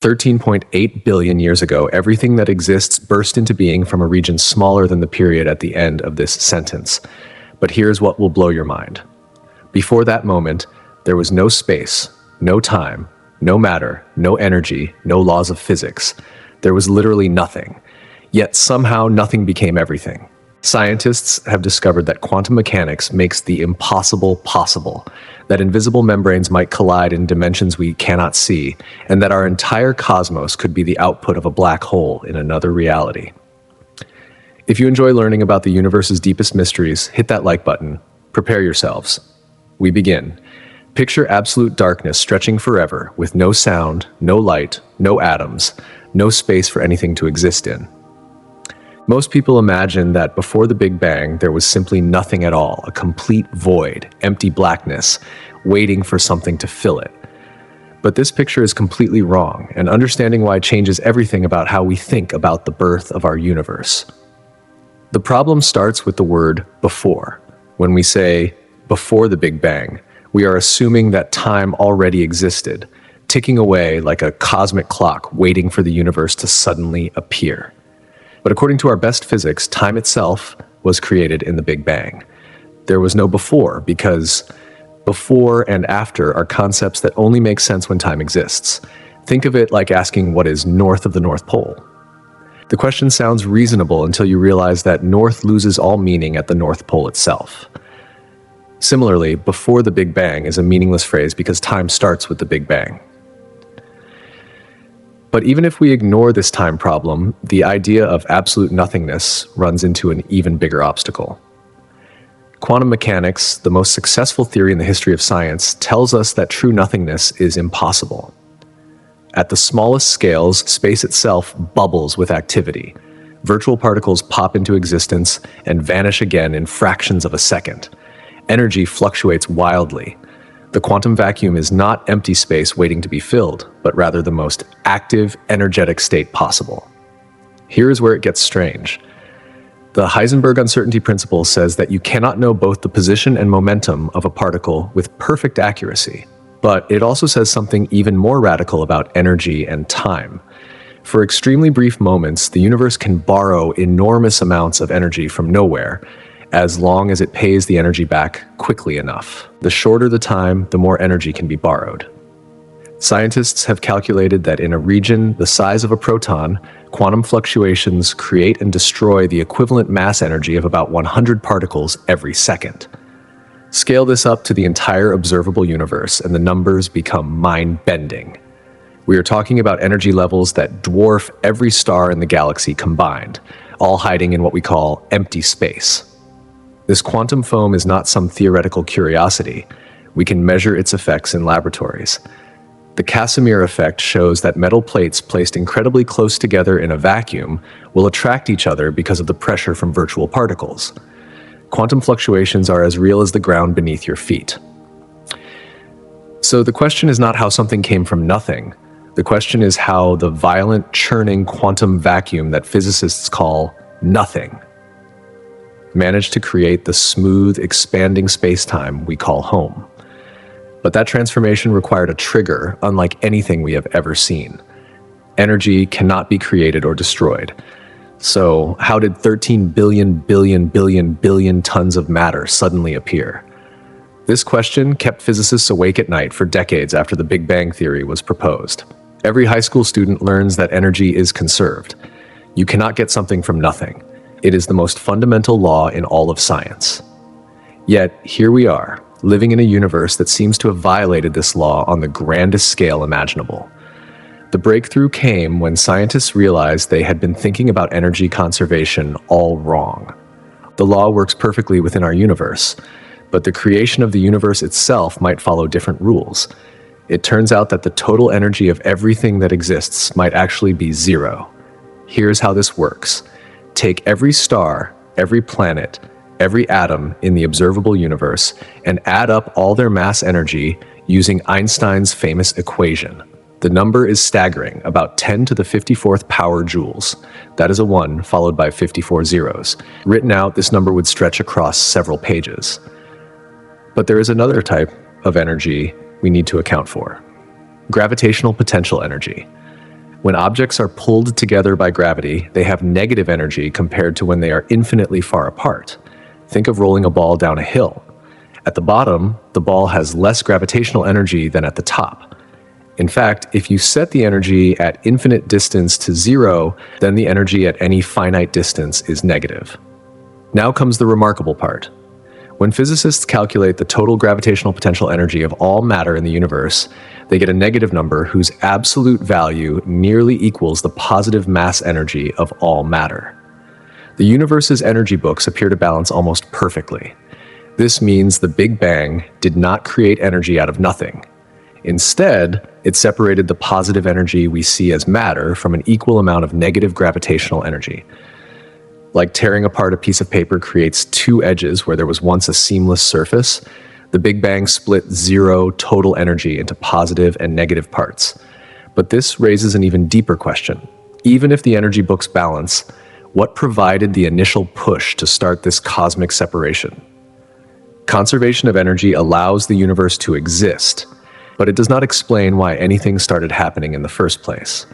13.8 billion years ago, everything that exists burst into being from a region smaller than the period at the end of this sentence. But here's what will blow your mind. Before that moment, there was no space, no time, no matter, no energy, no laws of physics. There was literally nothing. Yet somehow nothing became everything. Scientists have discovered that quantum mechanics makes the impossible possible, that invisible membranes might collide in dimensions we cannot see, and that our entire cosmos could be the output of a black hole in another reality. If you enjoy learning about the universe's deepest mysteries, hit that like button. Prepare yourselves. We begin. Picture absolute darkness stretching forever, with no sound, no light, no atoms, no space for anything to exist in. Most people imagine that before the Big Bang, there was simply nothing at all, a complete void, empty blackness, waiting for something to fill it. But this picture is completely wrong, and understanding why changes everything about how we think about the birth of our universe. The problem starts with the word before. When we say, before the Big Bang, we are assuming that time already existed, ticking away like a cosmic clock waiting for the universe to suddenly appear. But according to our best physics, time itself was created in the Big Bang. There was no before, because before and after are concepts that only make sense when time exists. Think of it like asking what is north of the North Pole. The question sounds reasonable until you realize that north loses all meaning at the North Pole itself. Similarly, before the Big Bang is a meaningless phrase because time starts with the Big Bang. But even if we ignore this time problem, the idea of absolute nothingness runs into an even bigger obstacle. Quantum mechanics, the most successful theory in the history of science, tells us that true nothingness is impossible. At the smallest scales, space itself bubbles with activity. Virtual particles pop into existence and vanish again in fractions of a second. Energy fluctuates wildly. The quantum vacuum is not empty space waiting to be filled, but rather the most active, energetic state possible. Here is where it gets strange. The Heisenberg uncertainty principle says that you cannot know both the position and momentum of a particle with perfect accuracy, but it also says something even more radical about energy and time. For extremely brief moments, the universe can borrow enormous amounts of energy from nowhere, as long as it pays the energy back quickly enough. The shorter the time, the more energy can be borrowed. Scientists have calculated that in a region the size of a proton, quantum fluctuations create and destroy the equivalent mass energy of about 100 particles every second. Scale this up to the entire observable universe, and the numbers become mind-bending. We are talking about energy levels that dwarf every star in the galaxy combined, all hiding in what we call empty space. This quantum foam is not some theoretical curiosity. We can measure its effects in laboratories. The Casimir effect shows that metal plates placed incredibly close together in a vacuum will attract each other because of the pressure from virtual particles. Quantum fluctuations are as real as the ground beneath your feet. So the question is not how something came from nothing. The question is how the violent, churning quantum vacuum that physicists call nothing managed to create the smooth, expanding space-time we call home. But that transformation required a trigger unlike anything we have ever seen. Energy cannot be created or destroyed. So how did 13 billion tons of matter suddenly appear? This question kept physicists awake at night for decades after the Big Bang theory was proposed. Every high school student learns that energy is conserved. You cannot get something from nothing. It is the most fundamental law in all of science. Yet, here we are, living in a universe that seems to have violated this law on the grandest scale imaginable. The breakthrough came when scientists realized they had been thinking about energy conservation all wrong. The law works perfectly within our universe, but the creation of the universe itself might follow different rules. It turns out that the total energy of everything that exists might actually be zero. Here's how this works. Take every star, every planet, every atom in the observable universe, and add up all their mass energy using Einstein's famous equation. The number is staggering, about 10 to the 54th power joules. That is a 1 followed by 54 zeros. Written out, this number would stretch across several pages. But there is another type of energy we need to account for. Gravitational potential energy. When objects are pulled together by gravity, they have negative energy compared to when they are infinitely far apart. Think of rolling a ball down a hill. At the bottom, the ball has less gravitational energy than at the top. In fact, if you set the energy at infinite distance to 0, then the energy at any finite distance is negative. Now comes the remarkable part. When physicists calculate the total gravitational potential energy of all matter in the universe, they get a negative number whose absolute value nearly equals the positive mass energy of all matter. The universe's energy books appear to balance almost perfectly. This means the Big Bang did not create energy out of nothing. Instead, it separated the positive energy we see as matter from an equal amount of negative gravitational energy. Like tearing apart a piece of paper creates two edges where there was once a seamless surface, the Big Bang split 0 total energy into positive and negative parts. But this raises an even deeper question. Even if the energy books balance, what provided the initial push to start this cosmic separation? Conservation of energy allows the universe to exist, but it does not explain why anything started happening in the first place.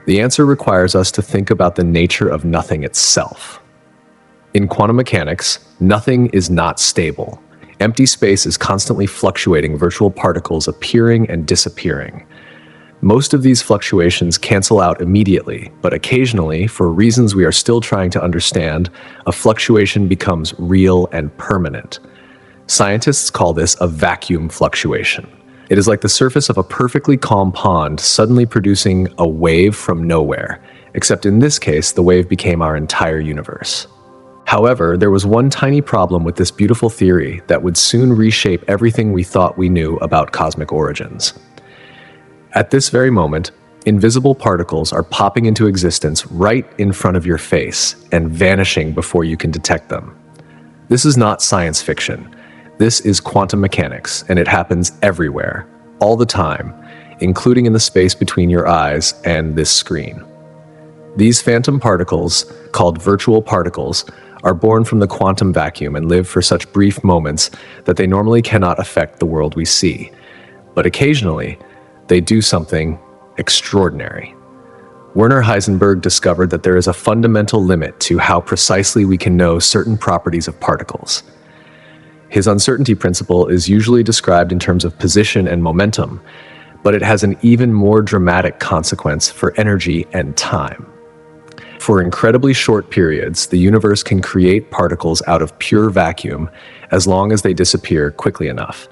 The answer requires us to think about the nature of nothing itself. In quantum mechanics, nothing is not stable. Empty space is constantly fluctuating virtual particles appearing and disappearing. Most of these fluctuations cancel out immediately, but occasionally, for reasons we are still trying to understand, a fluctuation becomes real and permanent. Scientists call this a vacuum fluctuation. It is like the surface of a perfectly calm pond suddenly producing a wave from nowhere, except in this case, the wave became our entire universe. However, there was one tiny problem with this beautiful theory that would soon reshape everything we thought we knew about cosmic origins. At this very moment, invisible particles are popping into existence right in front of your face and vanishing before you can detect them. This is not science fiction. This is quantum mechanics, and it happens everywhere, all the time, including in the space between your eyes and this screen. These phantom particles, called virtual particles, are born from the quantum vacuum and live for such brief moments that they normally cannot affect the world we see. But occasionally, they do something extraordinary. Werner Heisenberg discovered that there is a fundamental limit to how precisely we can know certain properties of particles. His uncertainty principle is usually described in terms of position and momentum, but it has an even more dramatic consequence for energy and time. For incredibly short periods, the universe can create particles out of pure vacuum as long as they disappear quickly enough.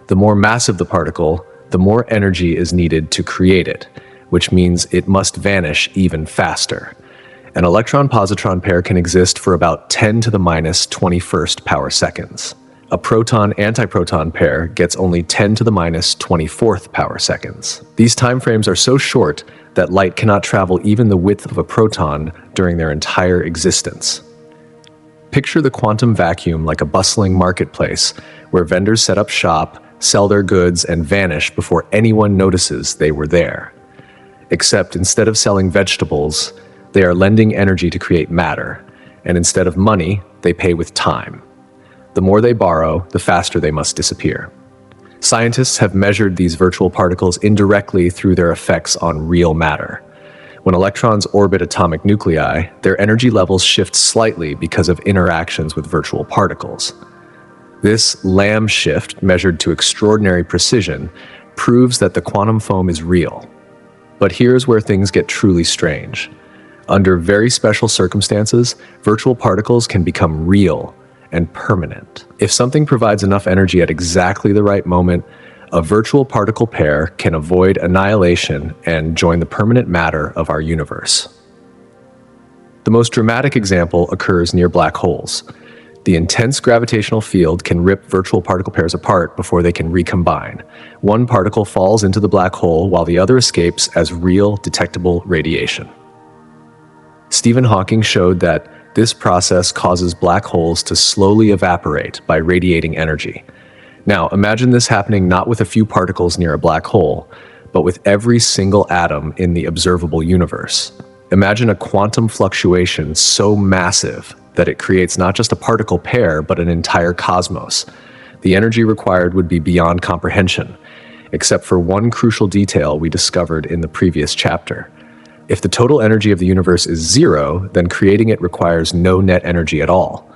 The more massive the particle, the more energy is needed to create it, which means it must vanish even faster. An electron-positron pair can exist for about 10 to the minus 21st power seconds. A proton-antiproton pair gets only 10 to the minus 24th power seconds. These timeframes are so short that light cannot travel even the width of a proton during their entire existence. Picture the quantum vacuum like a bustling marketplace where vendors set up shop, sell their goods, and vanish before anyone notices they were there. Except instead of selling vegetables, they are lending energy to create matter, and instead of money, they pay with time. The more they borrow, the faster they must disappear. Scientists have measured these virtual particles indirectly through their effects on real matter. When electrons orbit atomic nuclei, their energy levels shift slightly because of interactions with virtual particles. This Lamb shift, measured to extraordinary precision, proves that the quantum foam is real. But here's where things get truly strange. Under very special circumstances, virtual particles can become real and permanent. If something provides enough energy at exactly the right moment, a virtual particle pair can avoid annihilation and join the permanent matter of our universe. The most dramatic example occurs near black holes. The intense gravitational field can rip virtual particle pairs apart before they can recombine. One particle falls into the black hole while the other escapes as real, detectable radiation. Stephen Hawking showed that this process causes black holes to slowly evaporate by radiating energy. Now, imagine this happening not with a few particles near a black hole, but with every single atom in the observable universe. Imagine a quantum fluctuation so massive that it creates not just a particle pair, but an entire cosmos. The energy required would be beyond comprehension, except for one crucial detail we discovered in the previous chapter. If the total energy of the universe is zero, then creating it requires no net energy at all.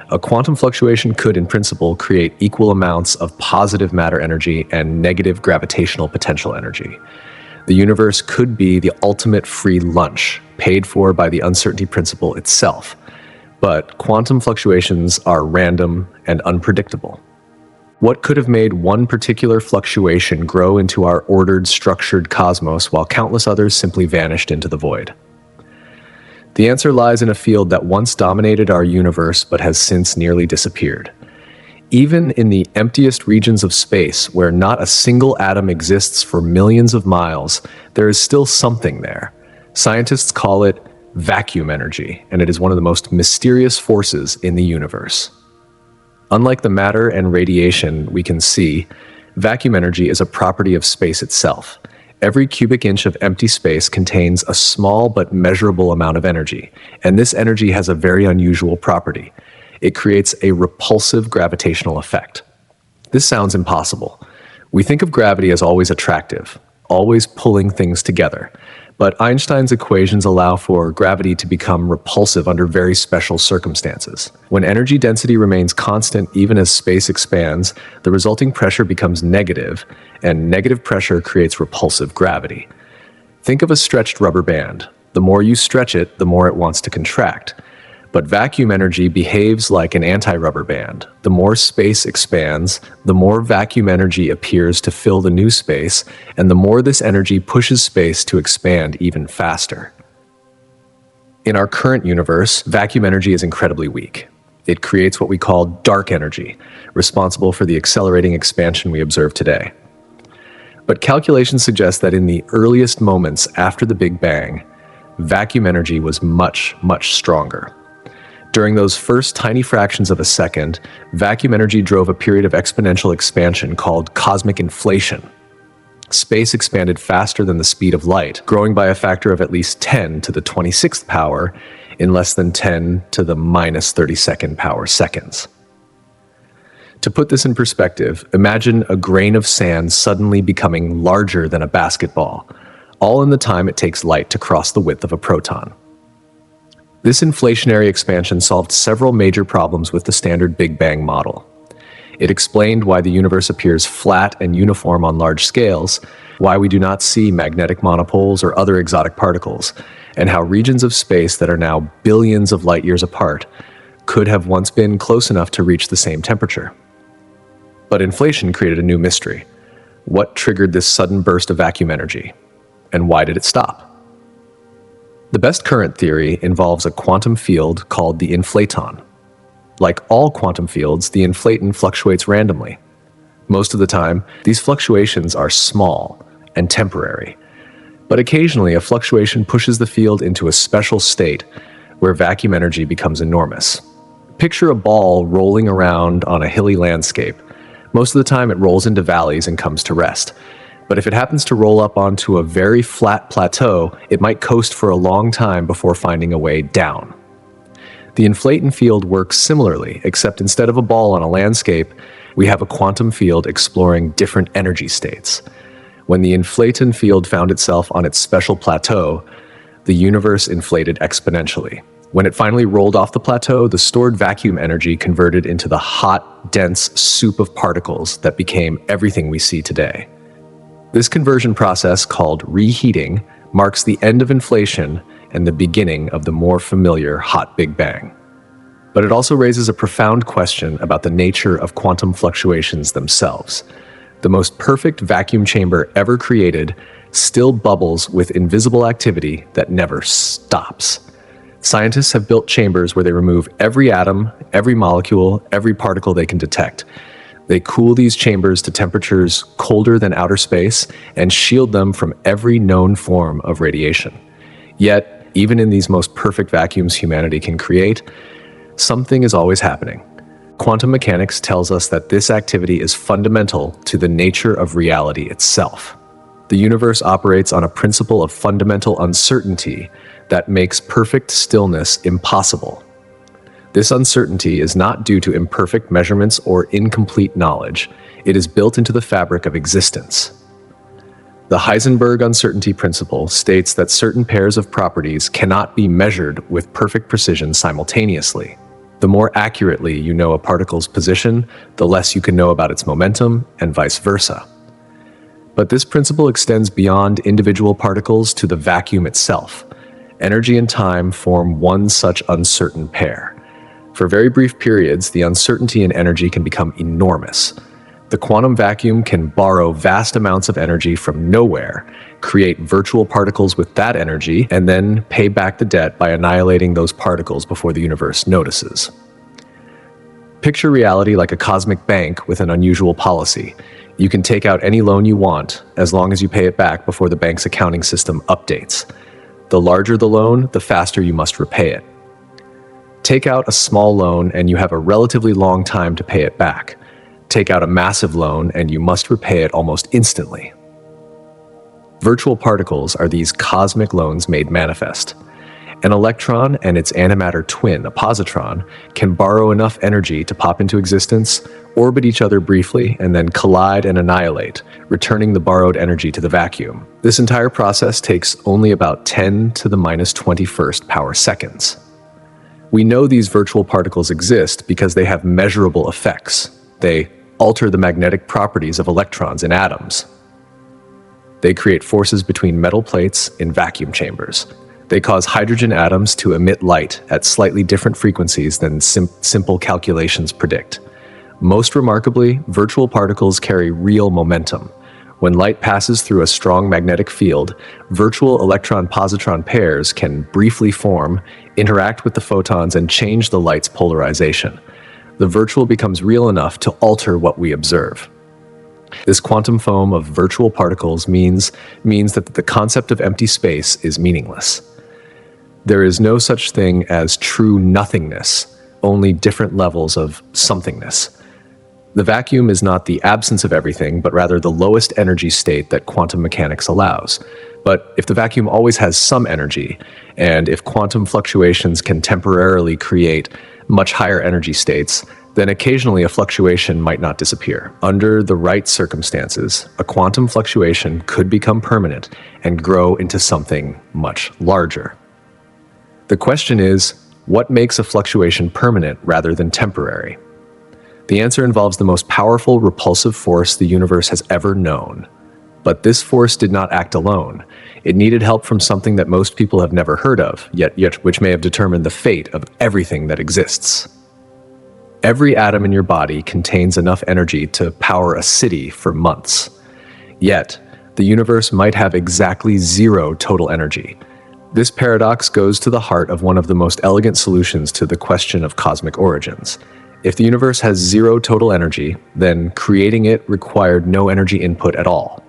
A quantum fluctuation could, in principle, create equal amounts of positive matter energy and negative gravitational potential energy. The universe could be the ultimate free lunch, paid for by the uncertainty principle itself. But quantum fluctuations are random and unpredictable. What could have made one particular fluctuation grow into our ordered, structured cosmos while countless others simply vanished into the void? The answer lies in a field that once dominated our universe but has since nearly disappeared. Even in the emptiest regions of space, where not a single atom exists for millions of miles, there is still something there. Scientists call it vacuum energy, and it is one of the most mysterious forces in the universe. Unlike the matter and radiation we can see, vacuum energy is a property of space itself. Every cubic inch of empty space contains a small but measurable amount of energy, and this energy has a very unusual property. It creates a repulsive gravitational effect. This sounds impossible. We think of gravity as always attractive, always pulling things together. But Einstein's equations allow for gravity to become repulsive under very special circumstances. When energy density remains constant even as space expands, the resulting pressure becomes negative, and negative pressure creates repulsive gravity. Think of a stretched rubber band. The more you stretch it, the more it wants to contract. But vacuum energy behaves like an anti-rubber band. The more space expands, the more vacuum energy appears to fill the new space, and the more this energy pushes space to expand even faster. In our current universe, vacuum energy is incredibly weak. It creates what we call dark energy, responsible for the accelerating expansion we observe today. But calculations suggest that in the earliest moments after the Big Bang, vacuum energy was much, much stronger. During those first tiny fractions of a second, vacuum energy drove a period of exponential expansion called cosmic inflation. Space expanded faster than the speed of light, growing by a factor of at least 10 to the 26th power in less than 10 to the minus 32nd power seconds. To put this in perspective, imagine a grain of sand suddenly becoming larger than a basketball, all in the time it takes light to cross the width of a proton. This inflationary expansion solved several major problems with the standard Big Bang model. It explained why the universe appears flat and uniform on large scales, why we do not see magnetic monopoles or other exotic particles, and how regions of space that are now billions of light years apart could have once been close enough to reach the same temperature. But inflation created a new mystery. What triggered this sudden burst of vacuum energy? And why did it stop? The best current theory involves a quantum field called the inflaton. Like all quantum fields, the inflaton fluctuates randomly. Most of the time, these fluctuations are small and temporary. But occasionally, a fluctuation pushes the field into a special state where vacuum energy becomes enormous. Picture a ball rolling around on a hilly landscape. Most of the time, it rolls into valleys and comes to rest. But if it happens to roll up onto a very flat plateau, it might coast for a long time before finding a way down. The inflaton field works similarly, except instead of a ball on a landscape, we have a quantum field exploring different energy states. When the inflaton field found itself on its special plateau, the universe inflated exponentially. When it finally rolled off the plateau, the stored vacuum energy converted into the hot, dense soup of particles that became everything we see today. This conversion process, called reheating, marks the end of inflation and the beginning of the more familiar hot Big Bang. But it also raises a profound question about the nature of quantum fluctuations themselves. The most perfect vacuum chamber ever created still bubbles with invisible activity that never stops. Scientists have built chambers where they remove every atom, every molecule, every particle they can detect. They cool these chambers to temperatures colder than outer space and shield them from every known form of radiation. Yet, even in these most perfect vacuums humanity can create, something is always happening. Quantum mechanics tells us that this activity is fundamental to the nature of reality itself. The universe operates on a principle of fundamental uncertainty that makes perfect stillness impossible. This uncertainty is not due to imperfect measurements or incomplete knowledge. It is built into the fabric of existence. The Heisenberg uncertainty principle states that certain pairs of properties cannot be measured with perfect precision simultaneously. The more accurately you know a particle's position, the less you can know about its momentum, and vice versa. But this principle extends beyond individual particles to the vacuum itself. Energy and time form one such uncertain pair. For very brief periods, the uncertainty in energy can become enormous. The quantum vacuum can borrow vast amounts of energy from nowhere, create virtual particles with that energy, and then pay back the debt by annihilating those particles before the universe notices. Picture reality like a cosmic bank with an unusual policy. You can take out any loan you want, as long as you pay it back before the bank's accounting system updates. The larger the loan, the faster you must repay it. Take out a small loan and you have a relatively long time to pay it back. Take out a massive loan and you must repay it almost instantly. Virtual particles are these cosmic loans made manifest. An electron and its antimatter twin, a positron, can borrow enough energy to pop into existence, orbit each other briefly, and then collide and annihilate, returning the borrowed energy to the vacuum. This entire process takes only about 10 to the minus 21st power seconds. We know these virtual particles exist because they have measurable effects. They alter the magnetic properties of electrons in atoms. They create forces between metal plates in vacuum chambers. They cause hydrogen atoms to emit light at slightly different frequencies than simple calculations predict. Most remarkably, virtual particles carry real momentum. When light passes through a strong magnetic field, virtual electron-positron pairs can briefly form, interact with the photons, and change the light's polarization. The virtual becomes real enough to alter what we observe. This quantum foam of virtual particles means that the concept of empty space is meaningless. There is no such thing as true nothingness, only different levels of somethingness. The vacuum is not the absence of everything, but rather the lowest energy state that quantum mechanics allows. But if the vacuum always has some energy, and if quantum fluctuations can temporarily create much higher energy states, then occasionally a fluctuation might not disappear. Under the right circumstances, a quantum fluctuation could become permanent and grow into something much larger. The question is, what makes a fluctuation permanent rather than temporary? The answer involves the most powerful repulsive force the universe has ever known. But this force did not act alone. It needed help from something that most people have never heard of, yet which may have determined the fate of everything that exists. Every atom in your body contains enough energy to power a city for months. Yet, the universe might have exactly zero total energy. This paradox goes to the heart of one of the most elegant solutions to the question of cosmic origins. If the universe has zero total energy, then creating it required no energy input at all.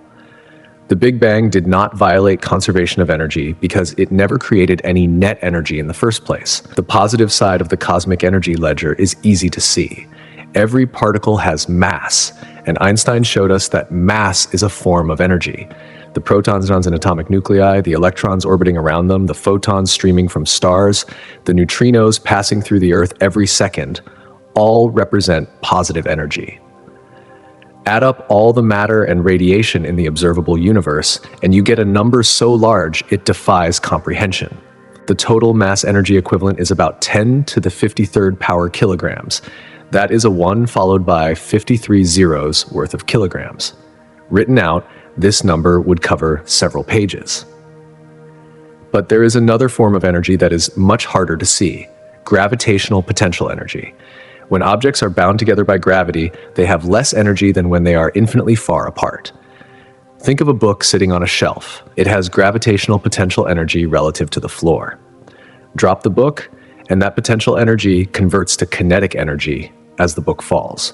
The Big Bang did not violate conservation of energy because it never created any net energy in the first place. The positive side of the cosmic energy ledger is easy to see. Every particle has mass, and Einstein showed us that mass is a form of energy. The protons, neutrons, and atomic nuclei, the electrons orbiting around them, the photons streaming from stars, the neutrinos passing through the Earth every second, all represent positive energy. Add up all the matter and radiation in the observable universe, and you get a number so large it defies comprehension. The total mass energy equivalent is about 10 to the 53rd power kilograms. That is a 1 followed by 53 zeros worth of kilograms. Written out, this number would cover several pages. But there is another form of energy that is much harder to see: gravitational potential energy. When objects are bound together by gravity, they have less energy than when they are infinitely far apart. Think of a book sitting on a shelf. It has gravitational potential energy relative to the floor. Drop the book, and that potential energy converts to kinetic energy as the book falls.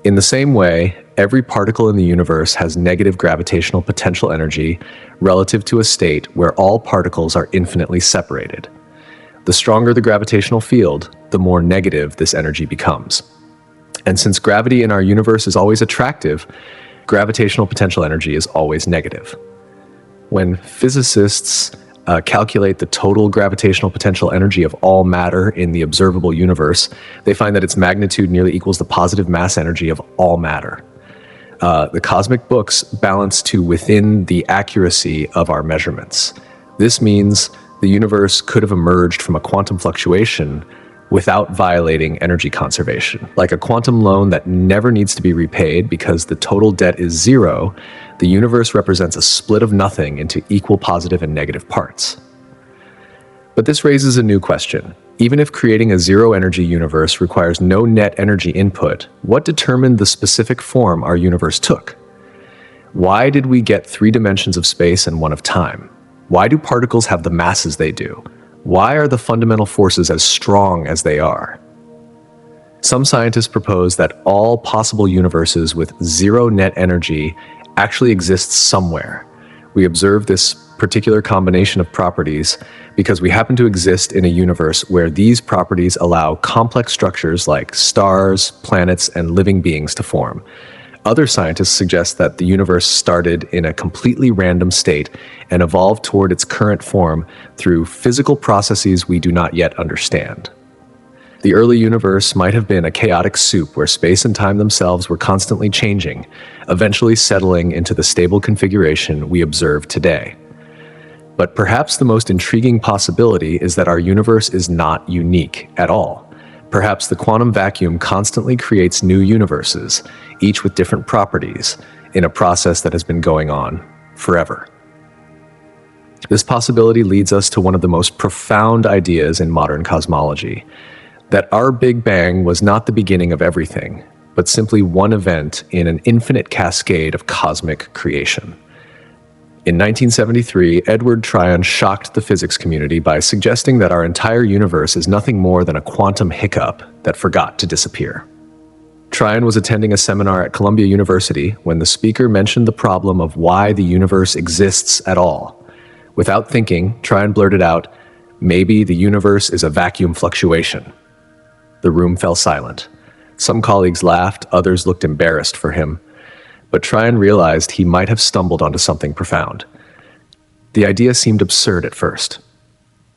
In the same way, every particle in the universe has negative gravitational potential energy relative to a state where all particles are infinitely separated. The stronger the gravitational field, the more negative this energy becomes. And since gravity in our universe is always attractive, gravitational potential energy is always negative. When physicists calculate the total gravitational potential energy of all matter in the observable universe, they find that its magnitude nearly equals the positive mass energy of all matter. The cosmic books balance to within the accuracy of our measurements. This means the universe could have emerged from a quantum fluctuation without violating energy conservation. Like a quantum loan that never needs to be repaid because the total debt is zero, the universe represents a split of nothing into equal positive and negative parts. But this raises a new question. Even if creating a zero-energy universe requires no net energy input, what determined the specific form our universe took? Why did we get 3 dimensions of space and 1 of time? Why do particles have the masses they do? Why are the fundamental forces as strong as they are? Some scientists propose that all possible universes with zero net energy actually exist somewhere. We observe this particular combination of properties because we happen to exist in a universe where these properties allow complex structures like stars, planets, and living beings to form. Other scientists suggest that the universe started in a completely random state and evolved toward its current form through physical processes we do not yet understand. The early universe might have been a chaotic soup where space and time themselves were constantly changing, eventually settling into the stable configuration we observe today. But perhaps the most intriguing possibility is that our universe is not unique at all. Perhaps the quantum vacuum constantly creates new universes, each with different properties, in a process that has been going on forever. This possibility leads us to one of the most profound ideas in modern cosmology, that our Big Bang was not the beginning of everything, but simply one event in an infinite cascade of cosmic creation. In 1973, Edward Tryon shocked the physics community by suggesting that our entire universe is nothing more than a quantum hiccup that forgot to disappear. Tryon was attending a seminar at Columbia University when the speaker mentioned the problem of why the universe exists at all. Without thinking, Tryon blurted out, "Maybe the universe is a vacuum fluctuation." The room fell silent. Some colleagues laughed, others looked embarrassed for him. But Tryon realized he might have stumbled onto something profound. The idea seemed absurd at first.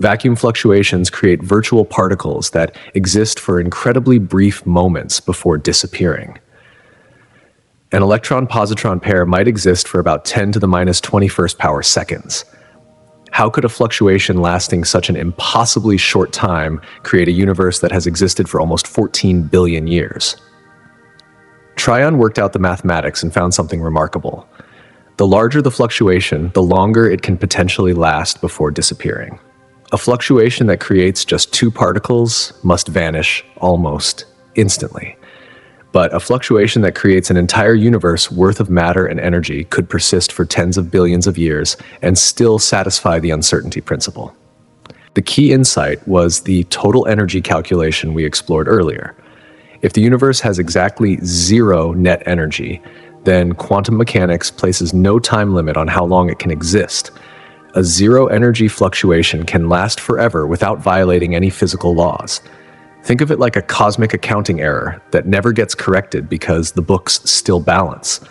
Vacuum fluctuations create virtual particles that exist for incredibly brief moments before disappearing. An electron-positron pair might exist for about 10 to the minus 21st power seconds. How could a fluctuation lasting such an impossibly short time create a universe that has existed for almost 14 billion years? Tryon worked out the mathematics and found something remarkable. The larger the fluctuation, the longer it can potentially last before disappearing. A fluctuation that creates just 2 particles must vanish almost instantly. But a fluctuation that creates an entire universe worth of matter and energy could persist for tens of billions of years and still satisfy the uncertainty principle. The key insight was the total energy calculation we explored earlier. If the universe has exactly 0 net energy, then quantum mechanics places no time limit on how long it can exist. A zero-energy fluctuation can last forever without violating any physical laws. Think of it like a cosmic accounting error that never gets corrected because the books still balance.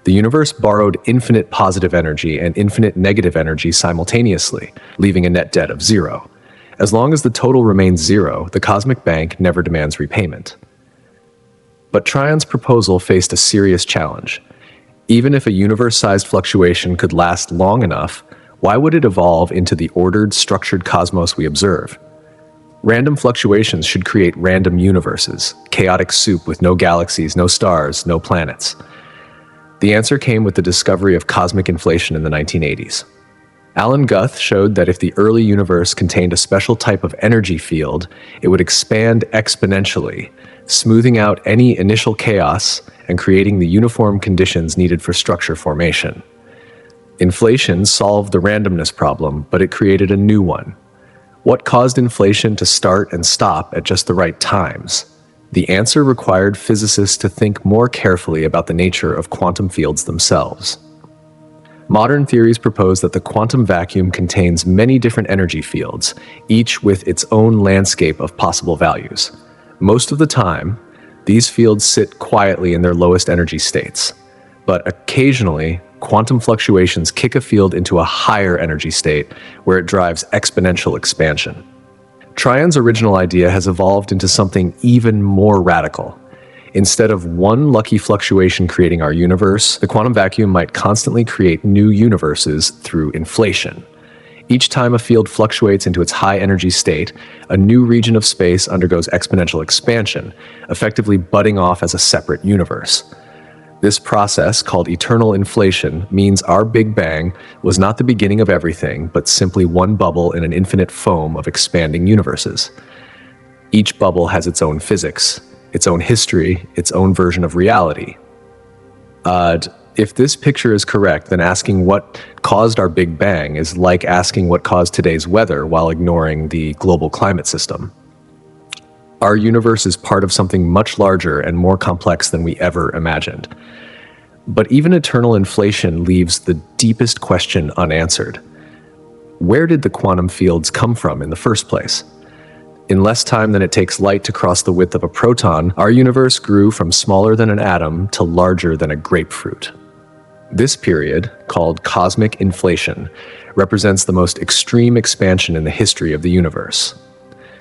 The universe borrowed infinite positive energy and infinite negative energy simultaneously, leaving a net debt of 0. As long as the total remains 0, the cosmic bank never demands repayment. But Tryon's proposal faced a serious challenge. Even if a universe-sized fluctuation could last long enough, why would it evolve into the ordered, structured cosmos we observe? Random fluctuations should create random universes, chaotic soup with no galaxies, no stars, no planets. The answer came with the discovery of cosmic inflation in the 1980s. Alan Guth showed that if the early universe contained a special type of energy field, it would expand exponentially, smoothing out any initial chaos and creating the uniform conditions needed for structure formation. Inflation solved the randomness problem, but it created a new one. What caused inflation to start and stop at just the right times? The answer required physicists to think more carefully about the nature of quantum fields themselves. Modern theories propose that the quantum vacuum contains many different energy fields, each with its own landscape of possible values. Most of the time, these fields sit quietly in their lowest energy states. But occasionally, quantum fluctuations kick a field into a higher energy state where it drives exponential expansion. Tryon's original idea has evolved into something even more radical. Instead of one lucky fluctuation creating our universe, the quantum vacuum might constantly create new universes through inflation. Each time a field fluctuates into its high energy state, a new region of space undergoes exponential expansion, effectively budding off as a separate universe. This process, called eternal inflation, means our Big Bang was not the beginning of everything, but simply one bubble in an infinite foam of expanding universes. Each bubble has its own physics, its own history, its own version of reality. If this picture is correct, then asking what caused our Big Bang is like asking what caused today's weather while ignoring the global climate system. Our universe is part of something much larger and more complex than we ever imagined. But even eternal inflation leaves the deepest question unanswered. Where did the quantum fields come from in the first place? In less time than it takes light to cross the width of a proton, our universe grew from smaller than an atom to larger than a grapefruit. This period, called cosmic inflation, represents the most extreme expansion in the history of the universe.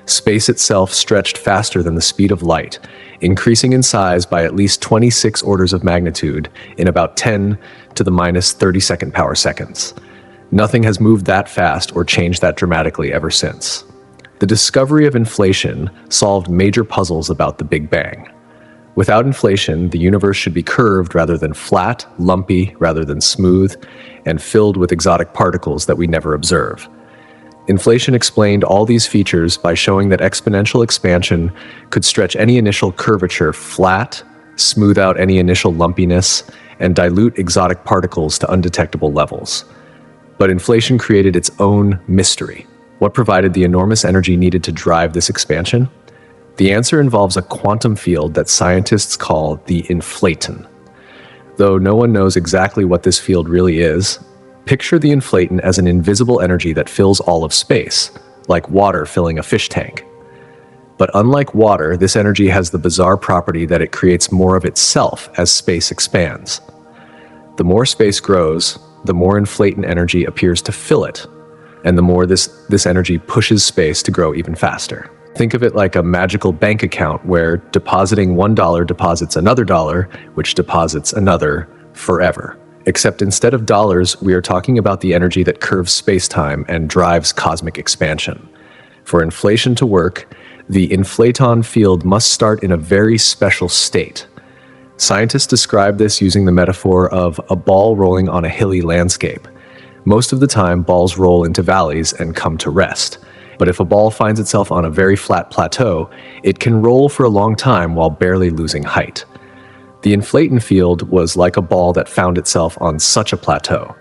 Space itself stretched faster than the speed of light, increasing in size by at least 26 orders of magnitude in about 10 to the minus 32nd power seconds. Nothing has moved that fast or changed that dramatically ever since. The discovery of inflation solved major puzzles about the Big Bang. Without inflation, the universe should be curved rather than flat, lumpy rather than smooth, and filled with exotic particles that we never observe. Inflation explained all these features by showing that exponential expansion could stretch any initial curvature flat, smooth out any initial lumpiness, and dilute exotic particles to undetectable levels. But inflation created its own mystery. What provided the enormous energy needed to drive this expansion? The answer involves a quantum field that scientists call the inflaton. Though no one knows exactly what this field really is, picture the inflaton as an invisible energy that fills all of space, like water filling a fish tank. But unlike water, this energy has the bizarre property that it creates more of itself as space expands. The more space grows, the more inflaton energy appears to fill it, and the more this energy pushes space to grow even faster. Think of it like a magical bank account where depositing $1 deposits another dollar, which deposits another forever. Except instead of dollars, we are talking about the energy that curves space-time and drives cosmic expansion. For inflation to work, the inflaton field must start in a very special state. Scientists describe this using the metaphor of a ball rolling on a hilly landscape. Most of the time, balls roll into valleys and come to rest. But if a ball finds itself on a very flat plateau, it can roll for a long time while barely losing height. The inflaton field was like a ball that found itself on such a plateau.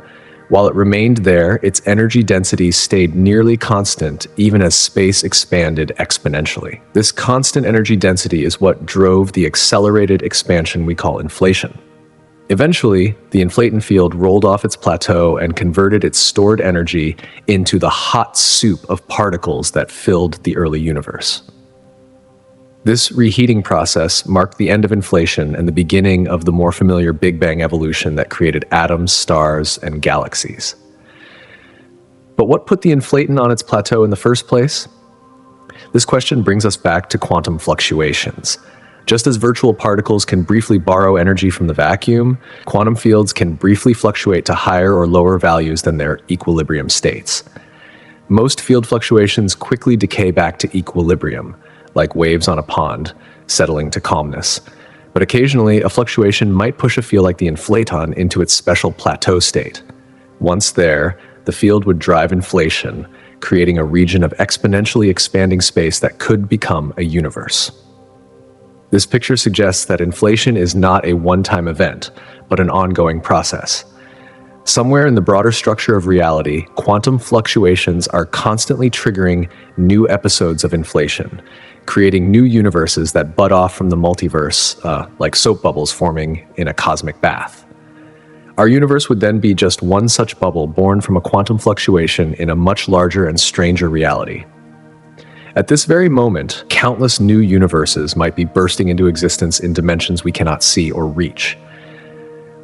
While it remained there, its energy density stayed nearly constant even as space expanded exponentially. This constant energy density is what drove the accelerated expansion we call inflation. Eventually, the inflaton field rolled off its plateau and converted its stored energy into the hot soup of particles that filled the early universe. This reheating process marked the end of inflation and the beginning of the more familiar Big Bang evolution that created atoms, stars, and galaxies. But what put the inflaton on its plateau in the first place? This question brings us back to quantum fluctuations. Just as virtual particles can briefly borrow energy from the vacuum, quantum fields can briefly fluctuate to higher or lower values than their equilibrium states. Most field fluctuations quickly decay back to equilibrium, like waves on a pond, settling to calmness. But occasionally, a fluctuation might push a field like the inflaton into its special plateau state. Once there, the field would drive inflation, creating a region of exponentially expanding space that could become a universe. This picture suggests that inflation is not a one-time event, but an ongoing process. Somewhere in the broader structure of reality, quantum fluctuations are constantly triggering new episodes of inflation, creating new universes that bud off from the multiverse, like soap bubbles forming in a cosmic bath. Our universe would then be just one such bubble born from a quantum fluctuation in a much larger and stranger reality. At this very moment, countless new universes might be bursting into existence in dimensions we cannot see or reach.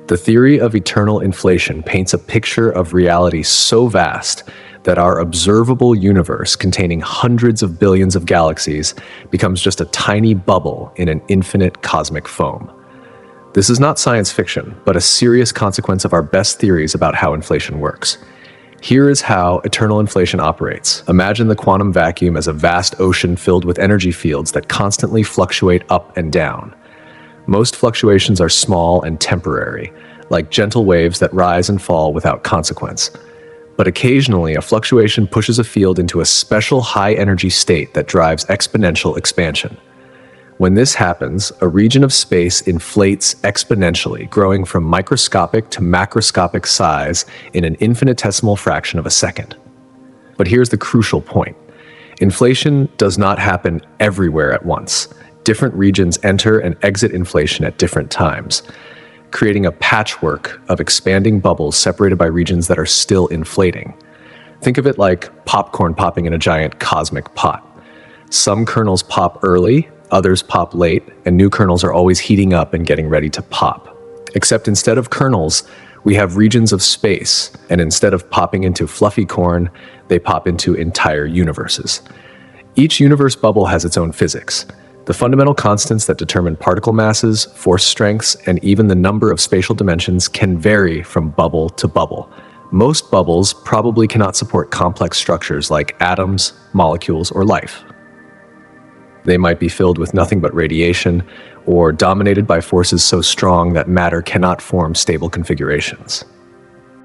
The theory of eternal inflation paints a picture of reality so vast that our observable universe, containing hundreds of billions of galaxies, becomes just a tiny bubble in an infinite cosmic foam. This is not science fiction, but a serious consequence of our best theories about how inflation works. Here is how eternal inflation operates. Imagine the quantum vacuum as a vast ocean filled with energy fields that constantly fluctuate up and down. Most fluctuations are small and temporary, like gentle waves that rise and fall without consequence. But occasionally, a fluctuation pushes a field into a special high-energy state that drives exponential expansion. When this happens, a region of space inflates exponentially, growing from microscopic to macroscopic size in an infinitesimal fraction of a second. But here's the crucial point. Inflation does not happen everywhere at once. Different regions enter and exit inflation at different times, creating a patchwork of expanding bubbles separated by regions that are still inflating. Think of it like popcorn popping in a giant cosmic pot. Some kernels pop early, others pop late, and new kernels are always heating up and getting ready to pop. Except instead of kernels, we have regions of space, and instead of popping into fluffy corn, they pop into entire universes. Each universe bubble has its own physics. The fundamental constants that determine particle masses, force strengths, and even the number of spatial dimensions can vary from bubble to bubble. Most bubbles probably cannot support complex structures like atoms, molecules, or life. They might be filled with nothing but radiation, or dominated by forces so strong that matter cannot form stable configurations.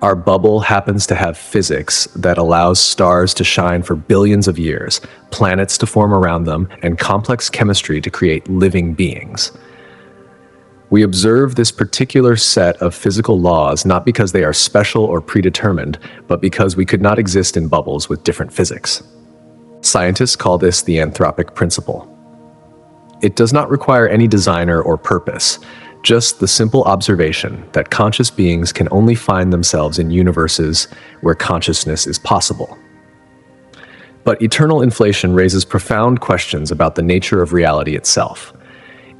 Our bubble happens to have physics that allows stars to shine for billions of years, planets to form around them, and complex chemistry to create living beings. We observe this particular set of physical laws not because they are special or predetermined, but because we could not exist in bubbles with different physics. Scientists call this the anthropic principle. It does not require any designer or purpose, just the simple observation that conscious beings can only find themselves in universes where consciousness is possible. But eternal inflation raises profound questions about the nature of reality itself.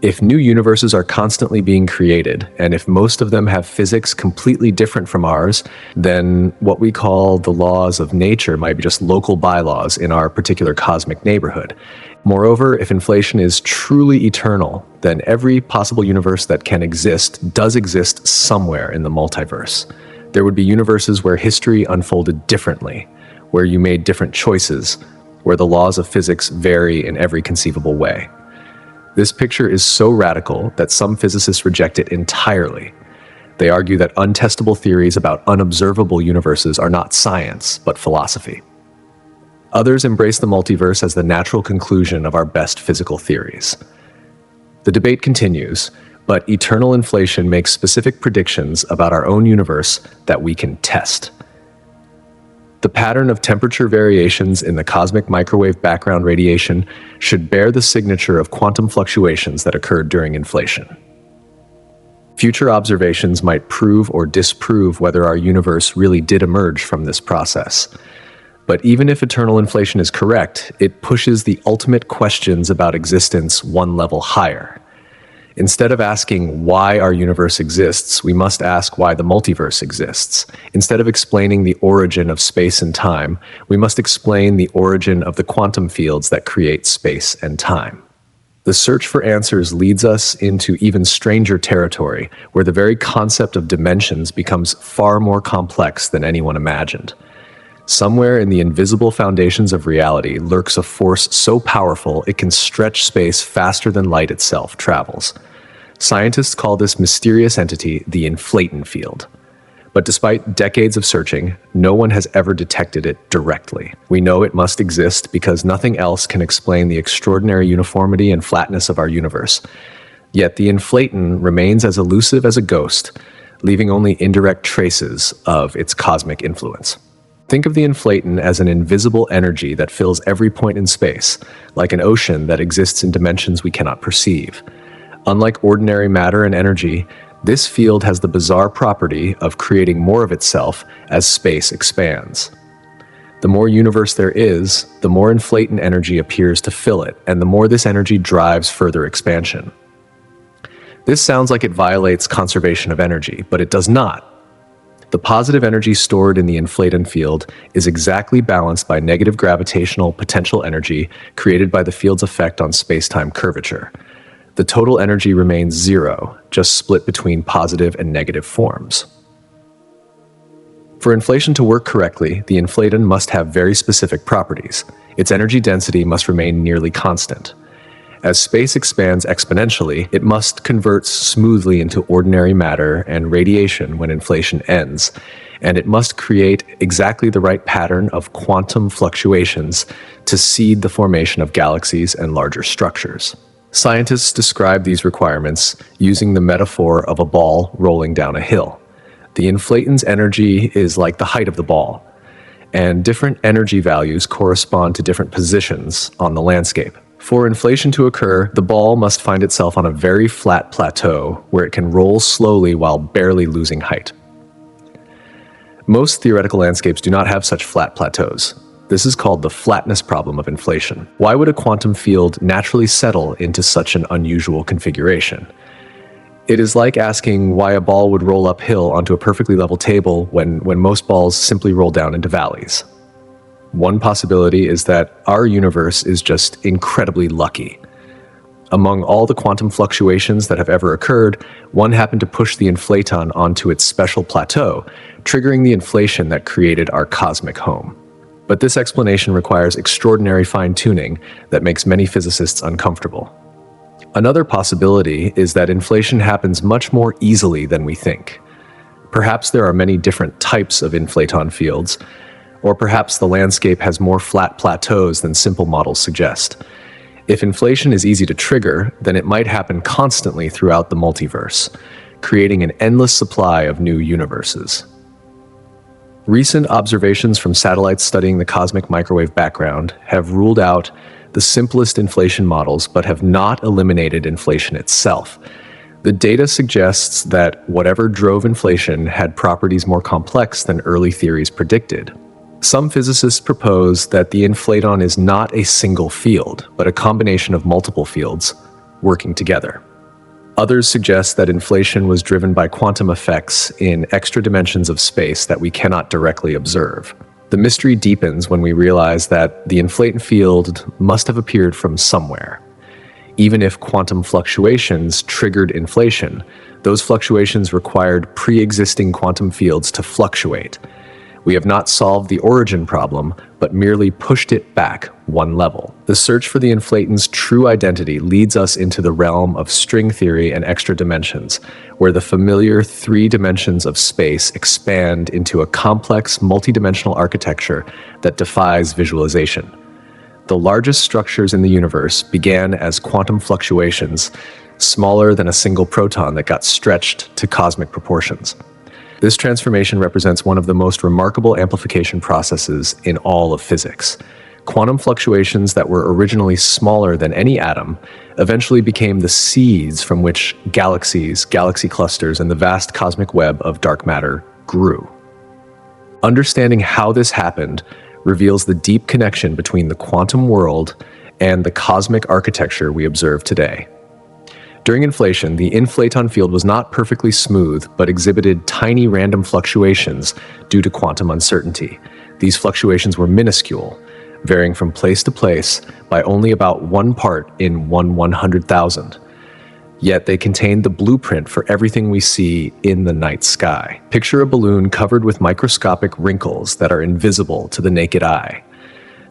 If new universes are constantly being created, and if most of them have physics completely different from ours, then what we call the laws of nature might be just local bylaws in our particular cosmic neighborhood. Moreover, if inflation is truly eternal, then every possible universe that can exist does exist somewhere in the multiverse. There would be universes where history unfolded differently, where you made different choices, where the laws of physics vary in every conceivable way. This picture is so radical that some physicists reject it entirely. They argue that untestable theories about unobservable universes are not science, but philosophy. Others embrace the multiverse as the natural conclusion of our best physical theories. The debate continues, but eternal inflation makes specific predictions about our own universe that we can test. The pattern of temperature variations in the cosmic microwave background radiation should bear the signature of quantum fluctuations that occurred during inflation. Future observations might prove or disprove whether our universe really did emerge from this process. But even if eternal inflation is correct, it pushes the ultimate questions about existence one level higher. Instead of asking why our universe exists, we must ask why the multiverse exists. Instead of explaining the origin of space and time, we must explain the origin of the quantum fields that create space and time. The search for answers leads us into even stranger territory, where the very concept of dimensions becomes far more complex than anyone imagined. Somewhere in the invisible foundations of reality lurks a force so powerful it can stretch space faster than light itself travels. Scientists call this mysterious entity the inflaton field. But despite decades of searching, no one has ever detected it directly. We know it must exist because nothing else can explain the extraordinary uniformity and flatness of our universe. Yet the inflaton remains as elusive as a ghost, leaving only indirect traces of its cosmic influence. Think of the inflaton as an invisible energy that fills every point in space, like an ocean that exists in dimensions we cannot perceive. Unlike ordinary matter and energy, this field has the bizarre property of creating more of itself as space expands. The more universe there is, the more inflaton energy appears to fill it, and the more this energy drives further expansion. This sounds like it violates conservation of energy, but it does not. The positive energy stored in the inflaton field is exactly balanced by negative gravitational potential energy created by the field's effect on space-time curvature. The total energy remains zero, just split between positive and negative forms. For inflation to work correctly, the inflaton must have very specific properties. Its energy density must remain nearly constant. As space expands exponentially, it must convert smoothly into ordinary matter and radiation when inflation ends, and it must create exactly the right pattern of quantum fluctuations to seed the formation of galaxies and larger structures. Scientists describe these requirements using the metaphor of a ball rolling down a hill. The inflaton's energy is like the height of the ball, and different energy values correspond to different positions on the landscape. For inflation to occur, the ball must find itself on a very flat plateau where it can roll slowly while barely losing height. Most theoretical landscapes do not have such flat plateaus. This is called the flatness problem of inflation. Why would a quantum field naturally settle into such an unusual configuration? It is like asking why a ball would roll uphill onto a perfectly level table when most balls simply roll down into valleys. One possibility is that our universe is just incredibly lucky. Among all the quantum fluctuations that have ever occurred, one happened to push the inflaton onto its special plateau, triggering the inflation that created our cosmic home. But this explanation requires extraordinary fine-tuning that makes many physicists uncomfortable. Another possibility is that inflation happens much more easily than we think. Perhaps there are many different types of inflaton fields, or perhaps the landscape has more flat plateaus than simple models suggest. If inflation is easy to trigger, then it might happen constantly throughout the multiverse, creating an endless supply of new universes. Recent observations from satellites studying the cosmic microwave background have ruled out the simplest inflation models but have not eliminated inflation itself. The data suggests that whatever drove inflation had properties more complex than early theories predicted. Some physicists propose that the inflaton is not a single field, but a combination of multiple fields working together. Others suggest that inflation was driven by quantum effects in extra dimensions of space that we cannot directly observe. The mystery deepens when we realize that the inflaton field must have appeared from somewhere. Even if quantum fluctuations triggered inflation, those fluctuations required pre-existing quantum fields to fluctuate. We have not solved the origin problem, but merely pushed it back one level. The search for the inflaton's true identity leads us into the realm of string theory and extra dimensions, where the familiar three dimensions of space expand into a complex multidimensional architecture that defies visualization. The largest structures in the universe began as quantum fluctuations, smaller than a single proton that got stretched to cosmic proportions. This transformation represents one of the most remarkable amplification processes in all of physics. Quantum fluctuations that were originally smaller than any atom eventually became the seeds from which galaxies, galaxy clusters, and the vast cosmic web of dark matter grew. Understanding how this happened reveals the deep connection between the quantum world and the cosmic architecture we observe today. During inflation, the inflaton field was not perfectly smooth, but exhibited tiny random fluctuations due to quantum uncertainty. These fluctuations were minuscule, varying from place to place by only about 1 part in 1/100,000. Yet they contained the blueprint for everything we see in the night sky. Picture a balloon covered with microscopic wrinkles that are invisible to the naked eye.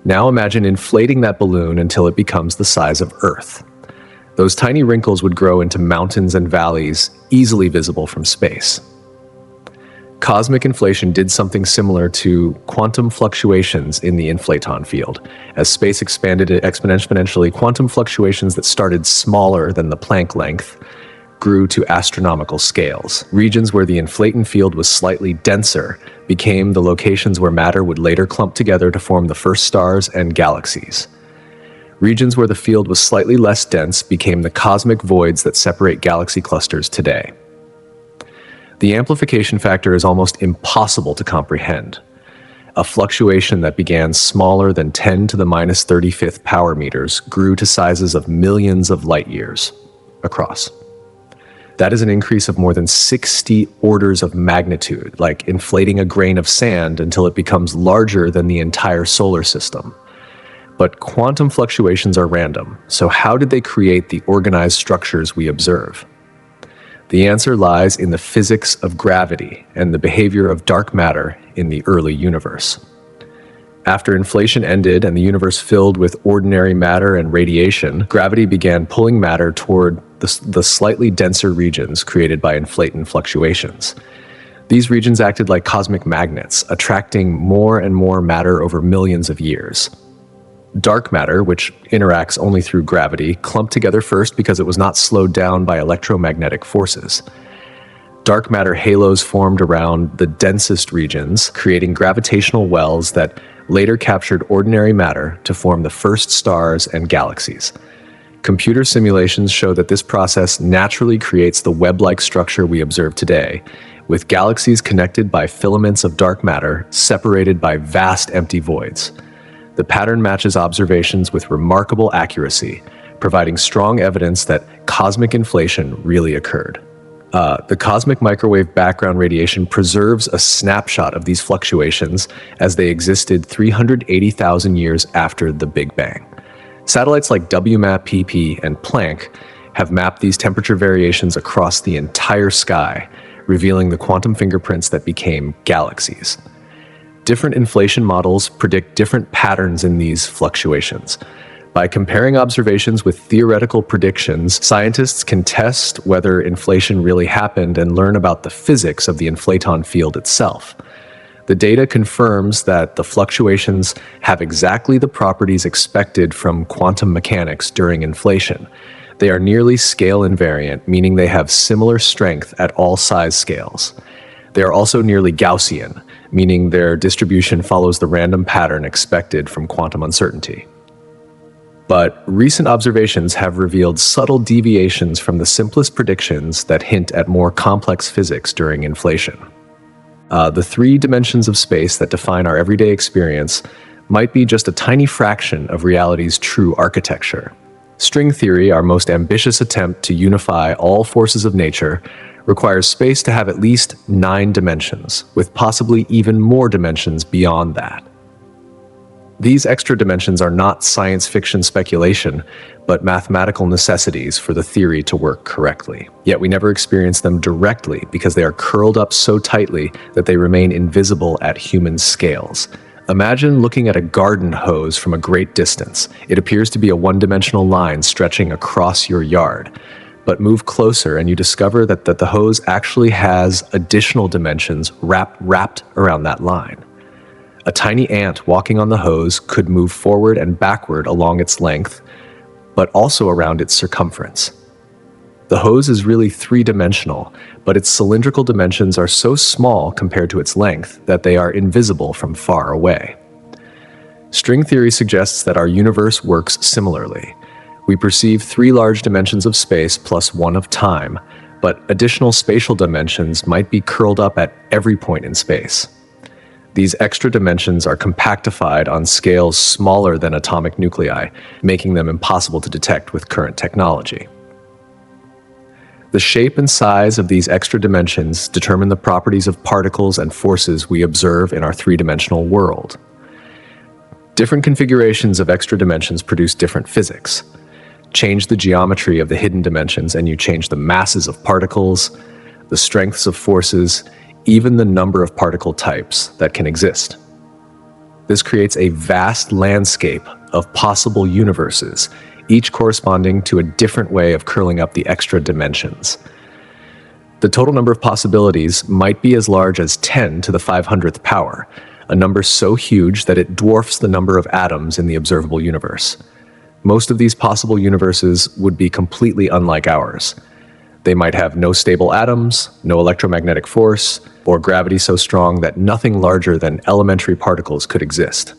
Now imagine inflating that balloon until it becomes the size of Earth. Those tiny wrinkles would grow into mountains and valleys, easily visible from space. Cosmic inflation did something similar to quantum fluctuations in the inflaton field. As space expanded exponentially, quantum fluctuations that started smaller than the Planck length grew to astronomical scales. Regions where the inflaton field was slightly denser became the locations where matter would later clump together to form the first stars and galaxies. Regions where the field was slightly less dense became the cosmic voids that separate galaxy clusters today. The amplification factor is almost impossible to comprehend. A fluctuation that began smaller than 10 to the minus 35th power meters grew to sizes of millions of light years across. That is an increase of more than 60 orders of magnitude, like inflating a grain of sand until it becomes larger than the entire solar system. But quantum fluctuations are random, so how did they create the organized structures we observe? The answer lies in the physics of gravity and the behavior of dark matter in the early universe. After inflation ended and the universe filled with ordinary matter and radiation, gravity began pulling matter toward the slightly denser regions created by inflaton fluctuations. These regions acted like cosmic magnets, attracting more and more matter over millions of years. Dark matter, which interacts only through gravity, clumped together first because it was not slowed down by electromagnetic forces. Dark matter halos formed around the densest regions, creating gravitational wells that later captured ordinary matter to form the first stars and galaxies. Computer simulations show that this process naturally creates the web-like structure we observe today, with galaxies connected by filaments of dark matter separated by vast empty voids. The pattern matches observations with remarkable accuracy, providing strong evidence that cosmic inflation really occurred. The cosmic microwave background radiation preserves a snapshot of these fluctuations as they existed 380,000 years after the Big Bang. Satellites like WMAP, PP, and Planck have mapped these temperature variations across the entire sky, revealing the quantum fingerprints that became galaxies. Different inflation models predict different patterns in these fluctuations. By comparing observations with theoretical predictions, scientists can test whether inflation really happened and learn about the physics of the inflaton field itself. The data confirms that the fluctuations have exactly the properties expected from quantum mechanics during inflation. They are nearly scale invariant, meaning they have similar strength at all size scales. They are also nearly Gaussian, meaning their distribution follows the random pattern expected from quantum uncertainty. But recent observations have revealed subtle deviations from the simplest predictions that hint at more complex physics during inflation. The three dimensions of space that define our everyday experience might be just a tiny fraction of reality's true architecture. String theory, our most ambitious attempt to unify all forces of nature, requires space to have at least 9 dimensions, with possibly even more dimensions beyond that. These extra dimensions are not science fiction speculation, but mathematical necessities for the theory to work correctly. Yet we never experience them directly because they are curled up so tightly that they remain invisible at human scales. Imagine looking at a garden hose from a great distance. It appears to be a one-dimensional line stretching across your yard. But move closer and you discover that the hose actually has additional dimensions wrapped around that line. A tiny ant walking on the hose could move forward and backward along its length, but also around its circumference. The hose is really 3-dimensional, but its cylindrical dimensions are so small compared to its length that they are invisible from far away. String theory suggests that our universe works similarly. We perceive 3 large dimensions of space plus 1 of time, but additional spatial dimensions might be curled up at every point in space. These extra dimensions are compactified on scales smaller than atomic nuclei, making them impossible to detect with current technology. The shape and size of these extra dimensions determine the properties of particles and forces we observe in our 3-dimensional world. Different configurations of extra dimensions produce different physics. Change the geometry of the hidden dimensions and you change the masses of particles, the strengths of forces, even the number of particle types that can exist. This creates a vast landscape of possible universes, each corresponding to a different way of curling up the extra dimensions. The total number of possibilities might be as large as 10 to the 500th power, a number so huge that it dwarfs the number of atoms in the observable universe. Most of these possible universes would be completely unlike ours. They might have no stable atoms, no electromagnetic force, or gravity so strong that nothing larger than elementary particles could exist.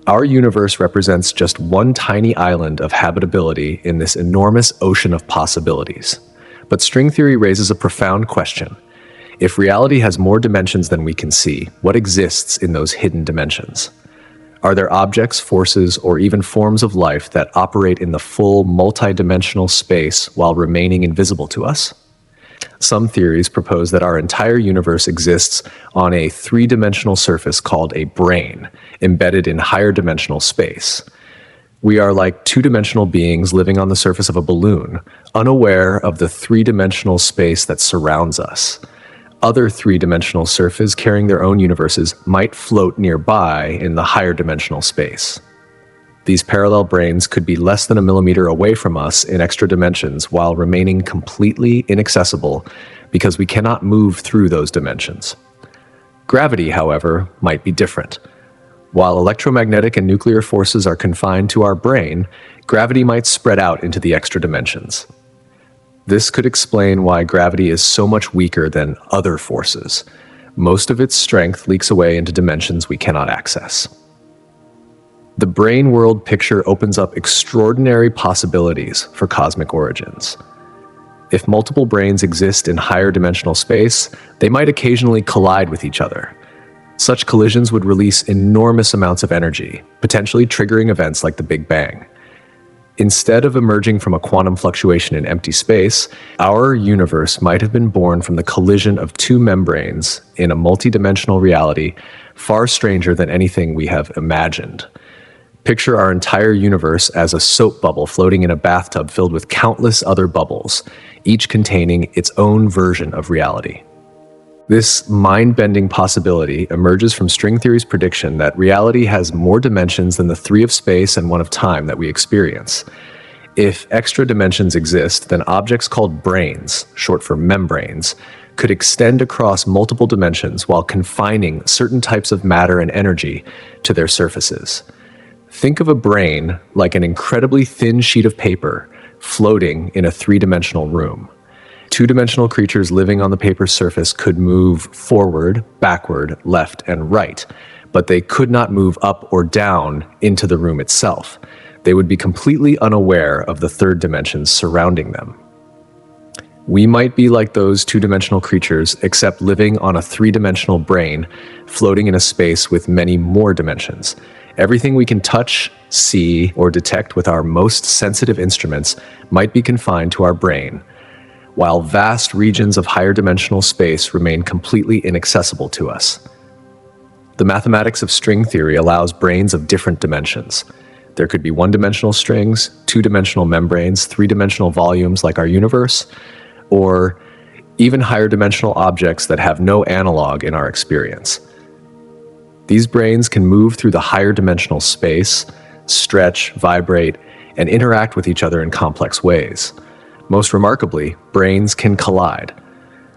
Our universe represents just one tiny island of habitability in this enormous ocean of possibilities. But string theory raises a profound question. If reality has more dimensions than we can see, what exists in those hidden dimensions? Are there objects, forces, or even forms of life that operate in the full multidimensional space while remaining invisible to us? Some theories propose that our entire universe exists on a three-dimensional surface called a brane, embedded in higher dimensional space. We are like two-dimensional beings living on the surface of a balloon, unaware of the three-dimensional space that surrounds us. Other three-dimensional surfaces carrying their own universes might float nearby in the higher dimensional space. These parallel branes could be less than a millimeter away from us in extra dimensions while remaining completely inaccessible because we cannot move through those dimensions. Gravity, however, might be different. While electromagnetic and nuclear forces are confined to our brane, gravity might spread out into the extra dimensions. This could explain why gravity is so much weaker than other forces. Most of its strength leaks away into dimensions we cannot access. The brane world picture opens up extraordinary possibilities for cosmic origins. If multiple branes exist in higher dimensional space, they might occasionally collide with each other. Such collisions would release enormous amounts of energy, potentially triggering events like the Big Bang. Instead of emerging from a quantum fluctuation in empty space, our universe might have been born from the collision of two membranes in a multidimensional reality far stranger than anything we have imagined. Picture our entire universe as a soap bubble floating in a bathtub filled with countless other bubbles, each containing its own version of reality. This mind-bending possibility emerges from string theory's prediction that reality has more dimensions than the three of space and one of time that we experience. If extra dimensions exist, then objects called branes, short for membranes, could extend across multiple dimensions while confining certain types of matter and energy to their surfaces. Think of a brane like an incredibly thin sheet of paper floating in a three-dimensional room. Two-dimensional creatures living on the paper's surface could move forward, backward, left, and right, but they could not move up or down into the room itself. They would be completely unaware of the third dimensions surrounding them. We might be like those two-dimensional creatures, except living on a three-dimensional brane, floating in a space with many more dimensions. Everything we can touch, see, or detect with our most sensitive instruments might be confined to our brane, while vast regions of higher dimensional space remain completely inaccessible to us. The mathematics of string theory allows branes of different dimensions. There could be one-dimensional strings, two-dimensional membranes, three-dimensional volumes like our universe, or even higher dimensional objects that have no analog in our experience. These branes can move through the higher dimensional space, stretch, vibrate, and interact with each other in complex ways. Most remarkably, branes can collide.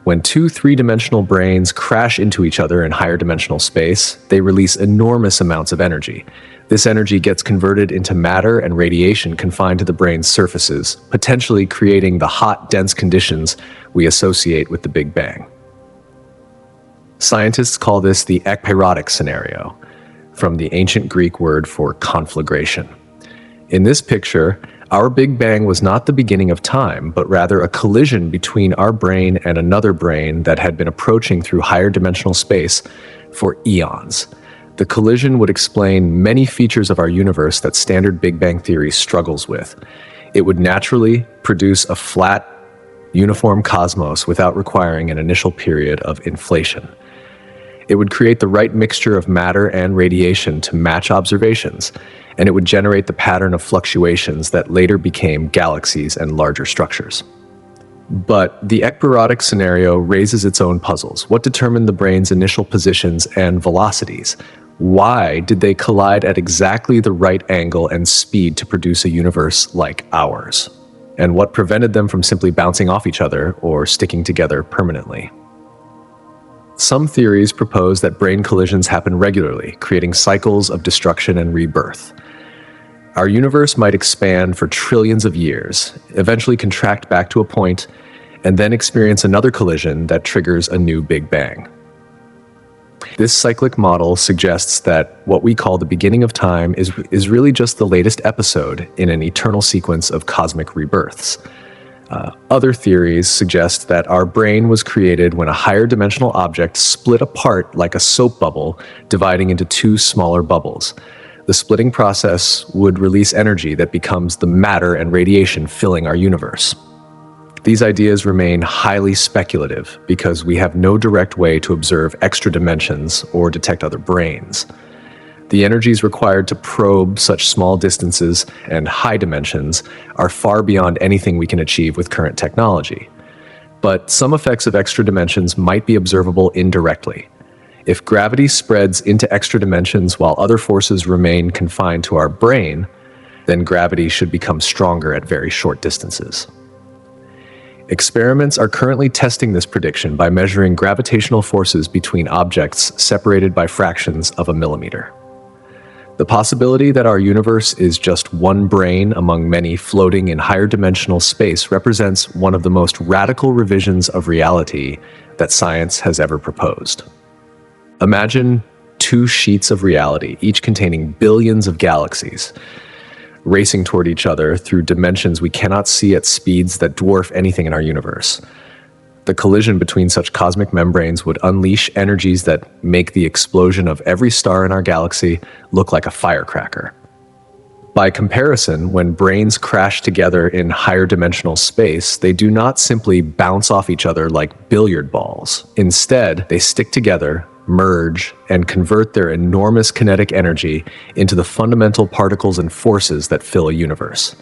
When two three-dimensional branes crash into each other in higher dimensional space, they release enormous amounts of energy. This energy gets converted into matter and radiation confined to the brane's surfaces, potentially creating the hot, dense conditions we associate with the Big Bang. Scientists call this the ekpyrotic scenario, from the ancient Greek word for conflagration. In this picture, our Big Bang was not the beginning of time, but rather a collision between our brane and another brane that had been approaching through higher dimensional space for eons. The collision would explain many features of our universe that standard Big Bang theory struggles with. It would naturally produce a flat, uniform cosmos without requiring an initial period of inflation. It would create the right mixture of matter and radiation to match observations, and it would generate the pattern of fluctuations that later became galaxies and larger structures. But the ekpyrotic scenario raises its own puzzles. What determined the brane's initial positions and velocities? Why did they collide at exactly the right angle and speed to produce a universe like ours? And what prevented them from simply bouncing off each other or sticking together permanently? Some theories propose that brane collisions happen regularly, creating cycles of destruction and rebirth. Our universe might expand for trillions of years, eventually contract back to a point, and then experience another collision that triggers a new Big Bang. This cyclic model suggests that what we call the beginning of time is really just the latest episode in an eternal sequence of cosmic rebirths. Other theories suggest that our brane was created when a higher dimensional object split apart like a soap bubble, dividing into two smaller bubbles. The splitting process would release energy that becomes the matter and radiation filling our universe. These ideas remain highly speculative because we have no direct way to observe extra dimensions or detect other brains. The energies required to probe such small distances and high dimensions are far beyond anything we can achieve with current technology. But some effects of extra dimensions might be observable indirectly. If gravity spreads into extra dimensions while other forces remain confined to our brain, then gravity should become stronger at very short distances. Experiments are currently testing this prediction by measuring gravitational forces between objects separated by fractions of a millimeter. The possibility that our universe is just one brain among many floating in higher dimensional space represents one of the most radical revisions of reality that science has ever proposed. Imagine two sheets of reality, each containing billions of galaxies, racing toward each other through dimensions we cannot see at speeds that dwarf anything in our universe. The collision between such cosmic membranes would unleash energies that make the explosion of every star in our galaxy look like a firecracker. By comparison, when brains crash together in higher dimensional space, they do not simply bounce off each other like billiard balls. Instead, they stick together, merge, and convert their enormous kinetic energy into the fundamental particles and forces that fill a universe.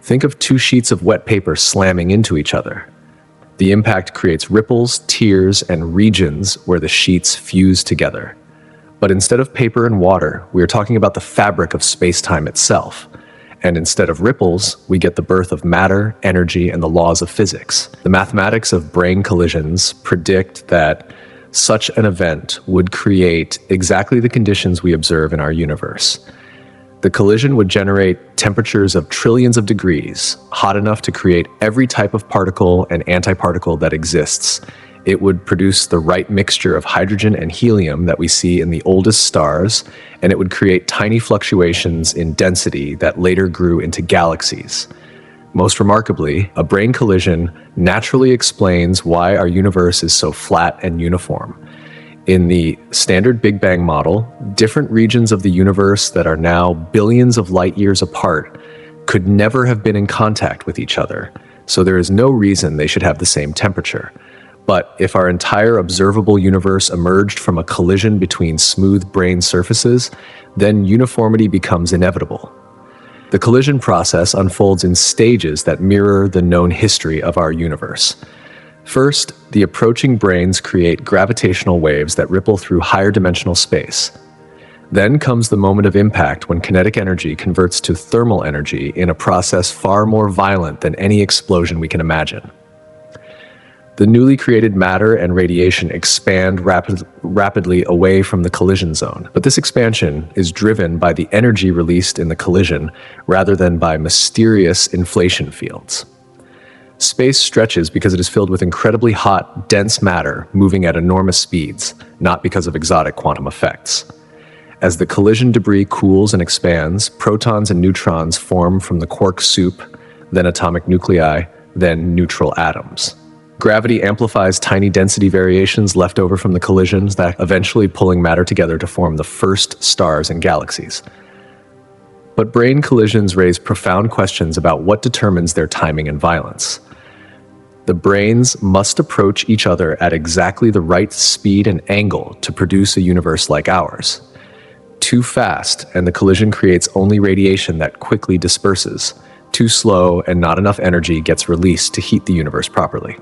Think of two sheets of wet paper slamming into each other. The impact creates ripples, tears, and regions where the sheets fuse together. But instead of paper and water, we are talking about the fabric of space-time itself. And instead of ripples, we get the birth of matter, energy, and the laws of physics. The mathematics of brain collisions predict that such an event would create exactly the conditions we observe in our universe. The collision would generate temperatures of trillions of degrees, hot enough to create every type of particle and antiparticle that exists. It would produce the right mixture of hydrogen and helium that we see in the oldest stars, and it would create tiny fluctuations in density that later grew into galaxies. Most remarkably, a brain collision naturally explains why our universe is so flat and uniform. In the standard Big Bang model, different regions of the universe that are now billions of light years apart could never have been in contact with each other, so there is no reason they should have the same temperature. But if our entire observable universe emerged from a collision between smooth brain surfaces, then uniformity becomes inevitable. The collision process unfolds in stages that mirror the known history of our universe. First, the approaching brains create gravitational waves that ripple through higher dimensional space. Then comes the moment of impact when kinetic energy converts to thermal energy in a process far more violent than any explosion we can imagine. The newly created matter and radiation expand rapidly away from the collision zone, but this expansion is driven by the energy released in the collision rather than by mysterious inflation fields. Space stretches because it is filled with incredibly hot, dense matter moving at enormous speeds, not because of exotic quantum effects. As the collision debris cools and expands, protons and neutrons form from the quark soup, then atomic nuclei, then neutral atoms. Gravity amplifies tiny density variations left over from the collisions that eventually pulling matter together to form the first stars and galaxies. But brain collisions raise profound questions about what determines their timing and violence. The brains must approach each other at exactly the right speed and angle to produce a universe like ours. Too fast, and the collision creates only radiation that quickly disperses. Too slow, and not enough energy gets released to heat the universe properly.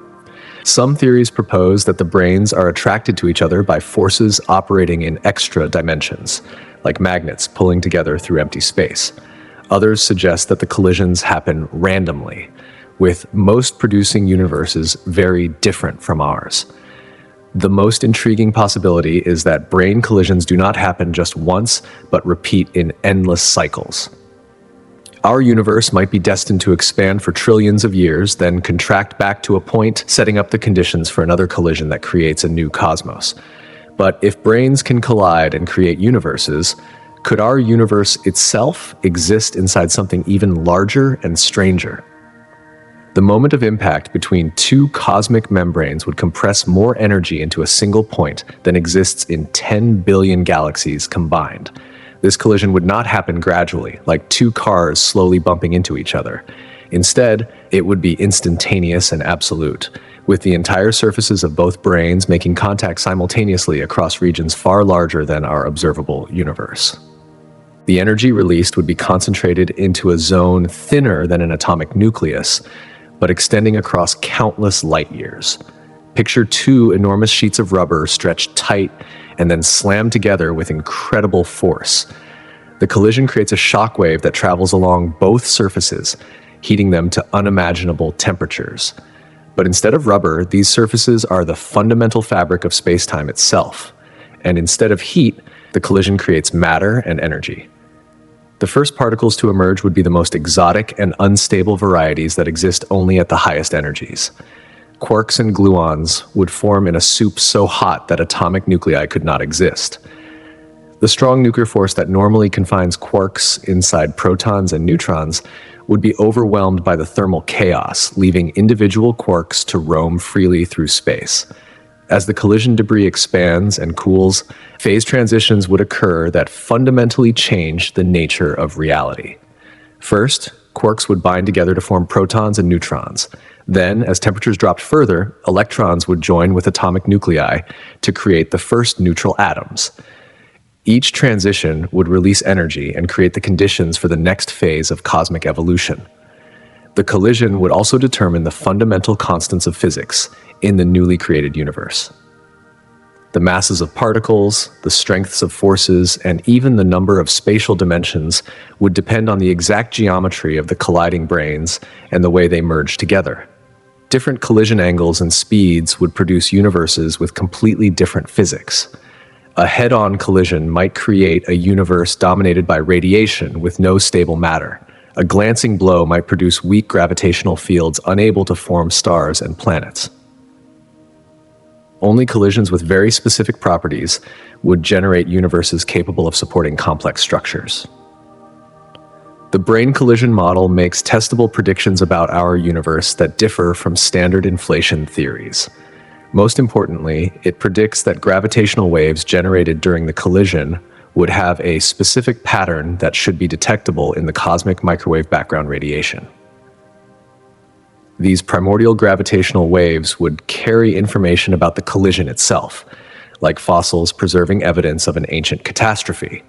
Some theories propose that the brains are attracted to each other by forces operating in extra dimensions, like magnets pulling together through empty space. Others suggest that the collisions happen randomly, with most producing universes very different from ours. The most intriguing possibility is that brain collisions do not happen just once, but repeat in endless cycles. Our universe might be destined to expand for trillions of years, then contract back to a point, setting up the conditions for another collision that creates a new cosmos. But if brains can collide and create universes, could our universe itself exist inside something even larger and stranger? The moment of impact between two cosmic membranes would compress more energy into a single point than exists in 10 billion galaxies combined. This collision would not happen gradually, like two cars slowly bumping into each other. Instead, it would be instantaneous and absolute, with the entire surfaces of both branes making contact simultaneously across regions far larger than our observable universe. The energy released would be concentrated into a zone thinner than an atomic nucleus, but extending across countless light years. Picture two enormous sheets of rubber stretched tight and then slammed together with incredible force. The collision creates a shockwave that travels along both surfaces, heating them to unimaginable temperatures. But instead of rubber, these surfaces are the fundamental fabric of space-time itself. And instead of heat, the collision creates matter and energy. The first particles to emerge would be the most exotic and unstable varieties that exist only at the highest energies. Quarks and gluons would form in a soup so hot that atomic nuclei could not exist. The strong nuclear force that normally confines quarks inside protons and neutrons would be overwhelmed by the thermal chaos, leaving individual quarks to roam freely through space. As the collision debris expands and cools, phase transitions would occur that fundamentally change the nature of reality. First, quarks would bind together to form protons and neutrons. Then, as temperatures dropped further, electrons would join with atomic nuclei to create the first neutral atoms. Each transition would release energy and create the conditions for the next phase of cosmic evolution. The collision would also determine the fundamental constants of physics in the newly created universe. The masses of particles, the strengths of forces, and even the number of spatial dimensions would depend on the exact geometry of the colliding branes and the way they merge together. Different collision angles and speeds would produce universes with completely different physics. A head-on collision might create a universe dominated by radiation with no stable matter. A glancing blow might produce weak gravitational fields unable to form stars and planets. Only collisions with very specific properties would generate universes capable of supporting complex structures. The brane collision model makes testable predictions about our universe that differ from standard inflation theories. Most importantly, it predicts that gravitational waves generated during the collision would have a specific pattern that should be detectable in the cosmic microwave background radiation. These primordial gravitational waves would carry information about the collision itself, like fossils preserving evidence of an ancient catastrophe.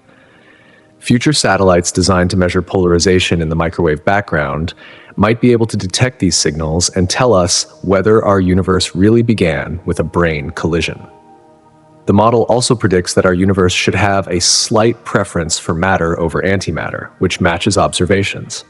Future satellites designed to measure polarization in the microwave background might be able to detect these signals and tell us whether our universe really began with a brane collision. The model also predicts that our universe should have a slight preference for matter over antimatter, which matches observations.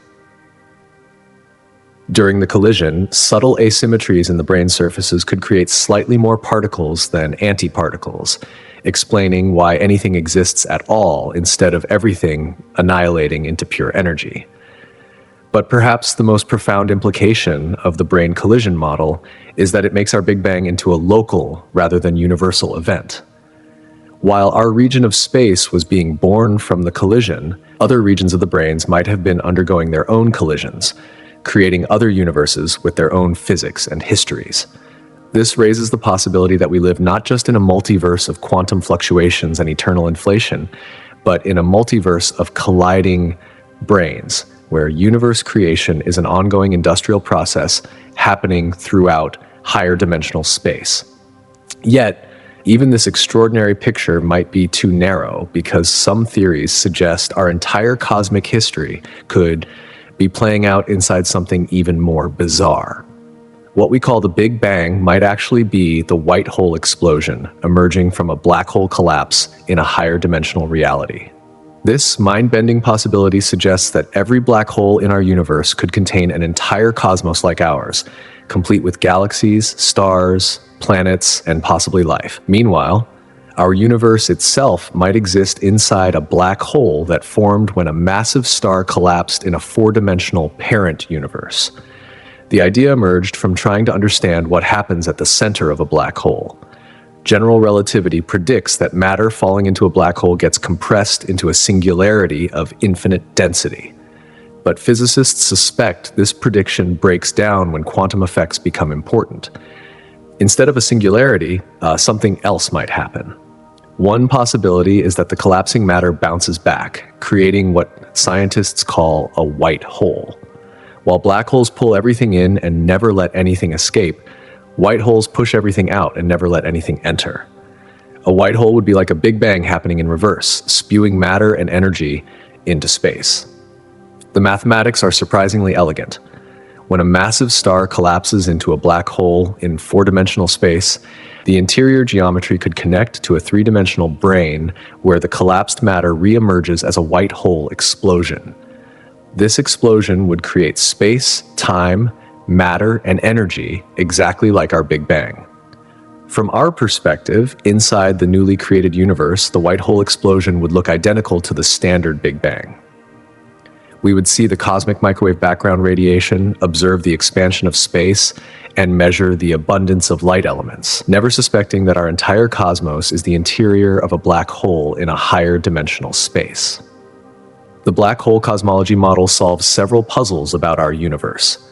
During the collision, subtle asymmetries in the brane surfaces could create slightly more particles than antiparticles, explaining why anything exists at all instead of everything annihilating into pure energy. But perhaps the most profound implication of the brane collision model is that it makes our Big Bang into a local rather than universal event. While our region of space was being born from the collision, other regions of the branes might have been undergoing their own collisions, creating other universes with their own physics and histories. This raises the possibility that we live not just in a multiverse of quantum fluctuations and eternal inflation, but in a multiverse of colliding branes, where universe creation is an ongoing industrial process happening throughout higher dimensional space. Yet, even this extraordinary picture might be too narrow because some theories suggest our entire cosmic history could be playing out inside something even more bizarre. What we call the Big Bang might actually be the white hole explosion emerging from a black hole collapse in a higher dimensional reality. This mind-bending possibility suggests that every black hole in our universe could contain an entire cosmos like ours, complete with galaxies, stars, planets, and possibly life. Meanwhile, our universe itself might exist inside a black hole that formed when a massive star collapsed in a four-dimensional parent universe. The idea emerged from trying to understand what happens at the center of a black hole. General relativity predicts that matter falling into a black hole gets compressed into a singularity of infinite density. But physicists suspect this prediction breaks down when quantum effects become important. Instead of a singularity, something else might happen. One possibility is that the collapsing matter bounces back, creating what scientists call a white hole. While black holes pull everything in and never let anything escape, white holes push everything out and never let anything enter. A white hole would be like a Big Bang happening in reverse, spewing matter and energy into space. The mathematics are surprisingly elegant. When a massive star collapses into a black hole in four-dimensional space, the interior geometry could connect to a three-dimensional brane where the collapsed matter reemerges as a white hole explosion. This explosion would create space, time, matter, and energy exactly like our Big Bang. From our perspective, inside the newly created universe, the white hole explosion would look identical to the standard Big Bang. We would see the cosmic microwave background radiation, observe the expansion of space, and measure the abundance of light elements, never suspecting that our entire cosmos is the interior of a black hole in a higher dimensional space. The black hole cosmology model solves several puzzles about our universe.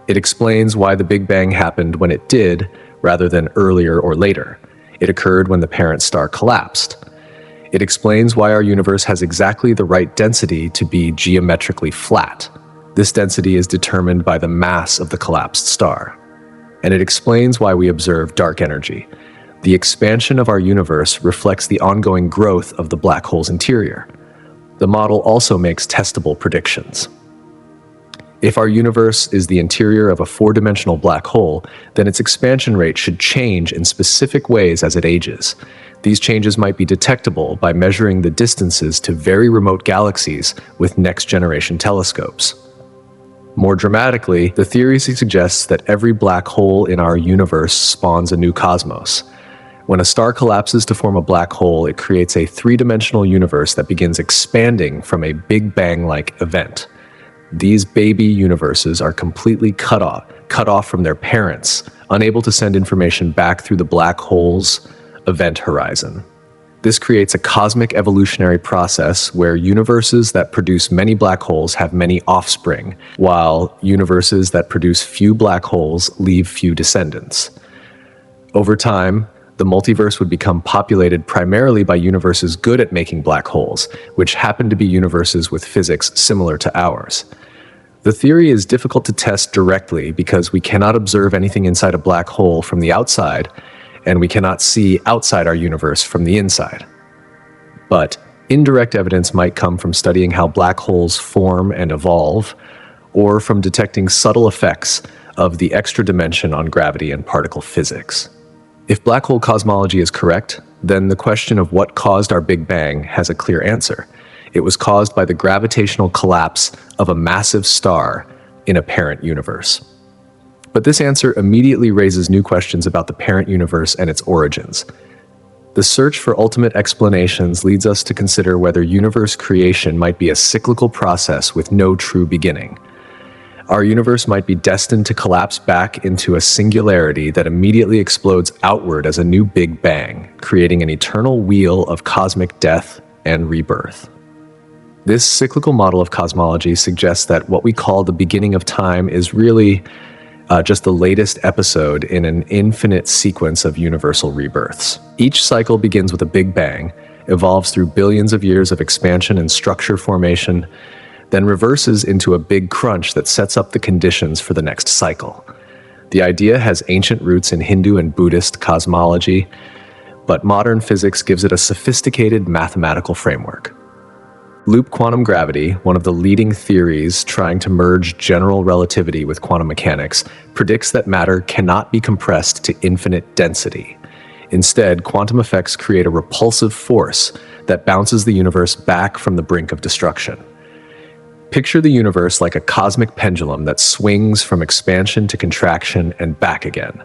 It explains why the Big Bang happened when it did, rather than earlier or later. It occurred when the parent star collapsed. It explains why our universe has exactly the right density to be geometrically flat. This density is determined by the mass of the collapsed star. And it explains why we observe dark energy. The expansion of our universe reflects the ongoing growth of the black hole's interior. The model also makes testable predictions. If our universe is the interior of a four-dimensional black hole, then its expansion rate should change in specific ways as it ages. These changes might be detectable by measuring the distances to very remote galaxies with next-generation telescopes. More dramatically, the theory suggests that every black hole in our universe spawns a new cosmos. When a star collapses to form a black hole, it creates a three-dimensional universe that begins expanding from a Big Bang-like event. These baby universes are completely cut off from their parents, unable to send information back through the black hole's event horizon. This creates a cosmic evolutionary process where universes that produce many black holes have many offspring, while universes that produce few black holes leave few descendants. Over time, the multiverse would become populated primarily by universes good at making black holes, which happen to be universes with physics similar to ours. The theory is difficult to test directly because we cannot observe anything inside a black hole from the outside, and we cannot see outside our universe from the inside. But indirect evidence might come from studying how black holes form and evolve, or from detecting subtle effects of the extra dimension on gravity and particle physics. If black hole cosmology is correct, then the question of what caused our Big Bang has a clear answer. It was caused by the gravitational collapse of a massive star in a parent universe. But this answer immediately raises new questions about the parent universe and its origins. The search for ultimate explanations leads us to consider whether universe creation might be a cyclical process with no true beginning. Our universe might be destined to collapse back into a singularity that immediately explodes outward as a new Big Bang, creating an eternal wheel of cosmic death and rebirth. This cyclical model of cosmology suggests that what we call the beginning of time is really just the latest episode in an infinite sequence of universal rebirths. Each cycle begins with a Big Bang, evolves through billions of years of expansion and structure formation, then reverses into a big crunch that sets up the conditions for the next cycle. The idea has ancient roots in Hindu and Buddhist cosmology, but modern physics gives it a sophisticated mathematical framework. Loop quantum gravity, one of the leading theories trying to merge general relativity with quantum mechanics, predicts that matter cannot be compressed to infinite density. Instead, quantum effects create a repulsive force that bounces the universe back from the brink of destruction. Picture the universe like a cosmic pendulum that swings from expansion to contraction and back again.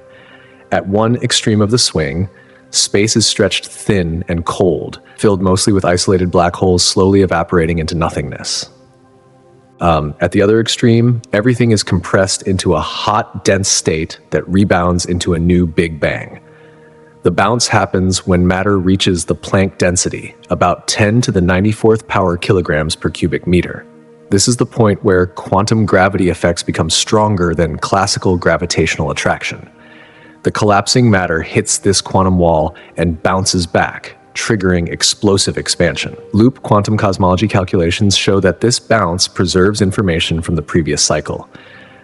At one extreme of the swing, space is stretched thin and cold, filled mostly with isolated black holes slowly evaporating into nothingness. At the other extreme, everything is compressed into a hot, dense state that rebounds into a new Big Bang. The bounce happens when matter reaches the Planck density, about 10 to the 94th power kilograms per cubic meter. This is the point where quantum gravity effects become stronger than classical gravitational attraction. The collapsing matter hits this quantum wall and bounces back, triggering explosive expansion. Loop quantum cosmology calculations show that this bounce preserves information from the previous cycle.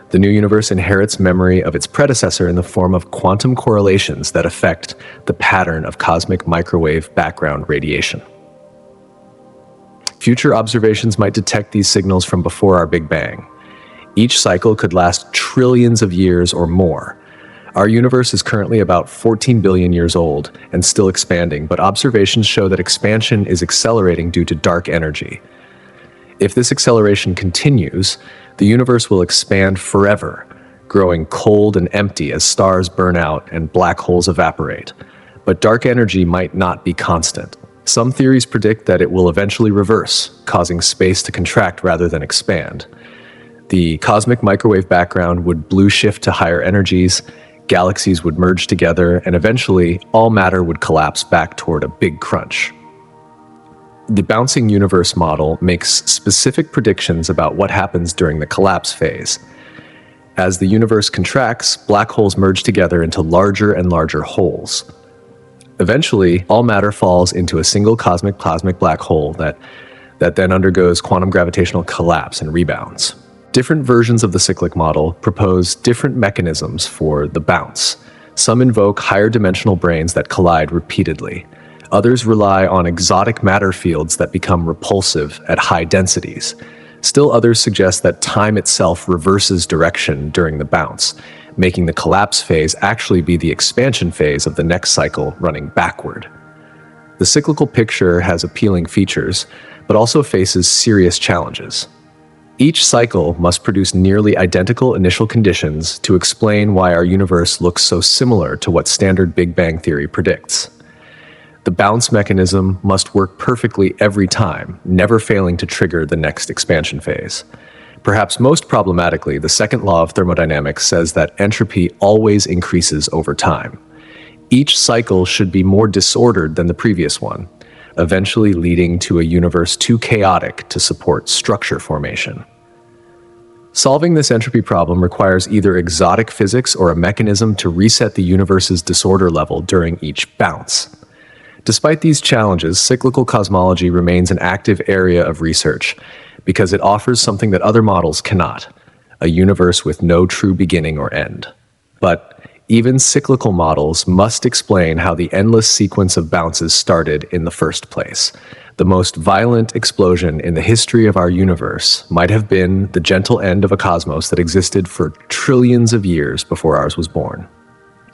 The new universe inherits memory of its predecessor in the form of quantum correlations that affect the pattern of cosmic microwave background radiation. Future observations might detect these signals from before our Big Bang. Each cycle could last trillions of years or more. Our universe is currently about 14 billion years old and still expanding, but observations show that expansion is accelerating due to dark energy. If this acceleration continues, the universe will expand forever, growing cold and empty as stars burn out and black holes evaporate. But dark energy might not be constant. Some theories predict that it will eventually reverse, causing space to contract rather than expand. The cosmic microwave background would blue shift to higher energies, galaxies would merge together, and eventually all matter would collapse back toward a big crunch. The bouncing universe model makes specific predictions about what happens during the collapse phase. As the universe contracts, black holes merge together into larger and larger holes. Eventually, all matter falls into a single cosmic black hole that then undergoes quantum gravitational collapse and rebounds. Different versions of the cyclic model propose different mechanisms for the bounce. Some invoke higher dimensional branes that collide repeatedly. Others rely on exotic matter fields that become repulsive at high densities. Still others suggest that time itself reverses direction during the bounce, making the collapse phase actually be the expansion phase of the next cycle running backward. The cyclical picture has appealing features, but also faces serious challenges. Each cycle must produce nearly identical initial conditions to explain why our universe looks so similar to what standard Big Bang theory predicts. The bounce mechanism must work perfectly every time, never failing to trigger the next expansion phase. Perhaps most problematically, the second law of thermodynamics says that entropy always increases over time. Each cycle should be more disordered than the previous one, eventually leading to a universe too chaotic to support structure formation. Solving this entropy problem requires either exotic physics or a mechanism to reset the universe's disorder level during each bounce. Despite these challenges, cyclical cosmology remains an active area of research because it offers something that other models cannot, a universe with no true beginning or end. But even cyclical models must explain how the endless sequence of bounces started in the first place. The most violent explosion in the history of our universe might have been the gentle end of a cosmos that existed for trillions of years before ours was born.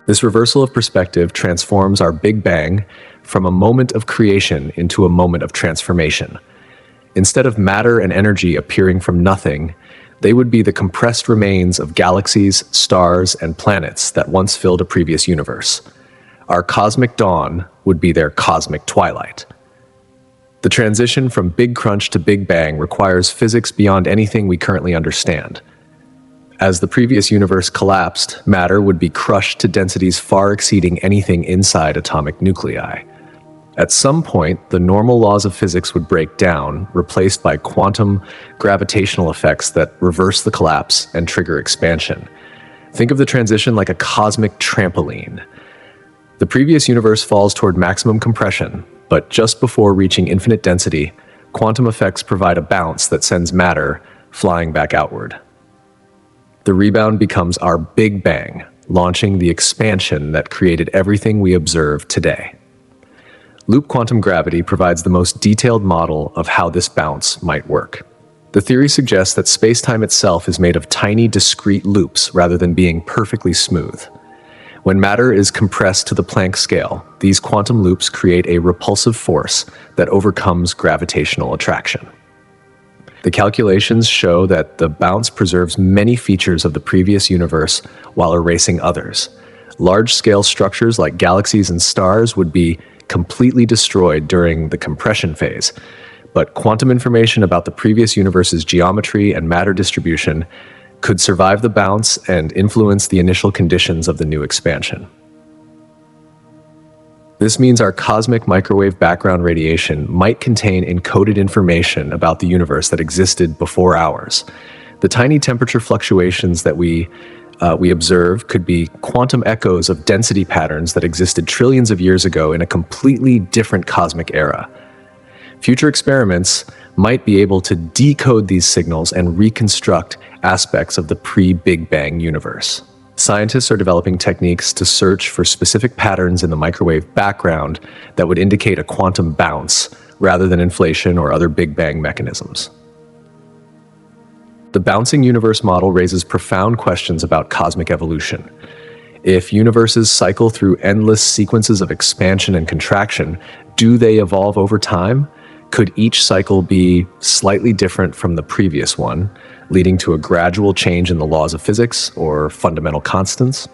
This reversal of perspective transforms our Big Bang from a moment of creation into a moment of transformation. Instead of matter and energy appearing from nothing, they would be the compressed remains of galaxies, stars, and planets that once filled a previous universe. Our cosmic dawn would be their cosmic twilight. The transition from Big Crunch to Big Bang requires physics beyond anything we currently understand. As the previous universe collapsed, matter would be crushed to densities far exceeding anything inside atomic nuclei. At some point, the normal laws of physics would break down, replaced by quantum gravitational effects that reverse the collapse and trigger expansion. Think of the transition like a cosmic trampoline. The previous universe falls toward maximum compression, but just before reaching infinite density, quantum effects provide a bounce that sends matter flying back outward. The rebound becomes our Big Bang, launching the expansion that created everything we observe today. Loop quantum gravity provides the most detailed model of how this bounce might work. The theory suggests that space-time itself is made of tiny, discrete loops rather than being perfectly smooth. When matter is compressed to the Planck scale, these quantum loops create a repulsive force that overcomes gravitational attraction. The calculations show that the bounce preserves many features of the previous universe while erasing others. Large-scale structures like galaxies and stars would be completely destroyed during the compression phase, but quantum information about the previous universe's geometry and matter distribution could survive the bounce and influence the initial conditions of the new expansion. This means our cosmic microwave background radiation might contain encoded information about the universe that existed before ours. The tiny temperature fluctuations that we we observe could be quantum echoes of density patterns that existed trillions of years ago in a completely different cosmic era. Future experiments might be able to decode these signals and reconstruct aspects of the pre-Big Bang universe. Scientists are developing techniques to search for specific patterns in the microwave background that would indicate a quantum bounce rather than inflation or other Big Bang mechanisms. The bouncing universe model raises profound questions about cosmic evolution. If universes cycle through endless sequences of expansion and contraction, do they evolve over time? Could each cycle be slightly different from the previous one, leading to a gradual change in the laws of physics or fundamental constants?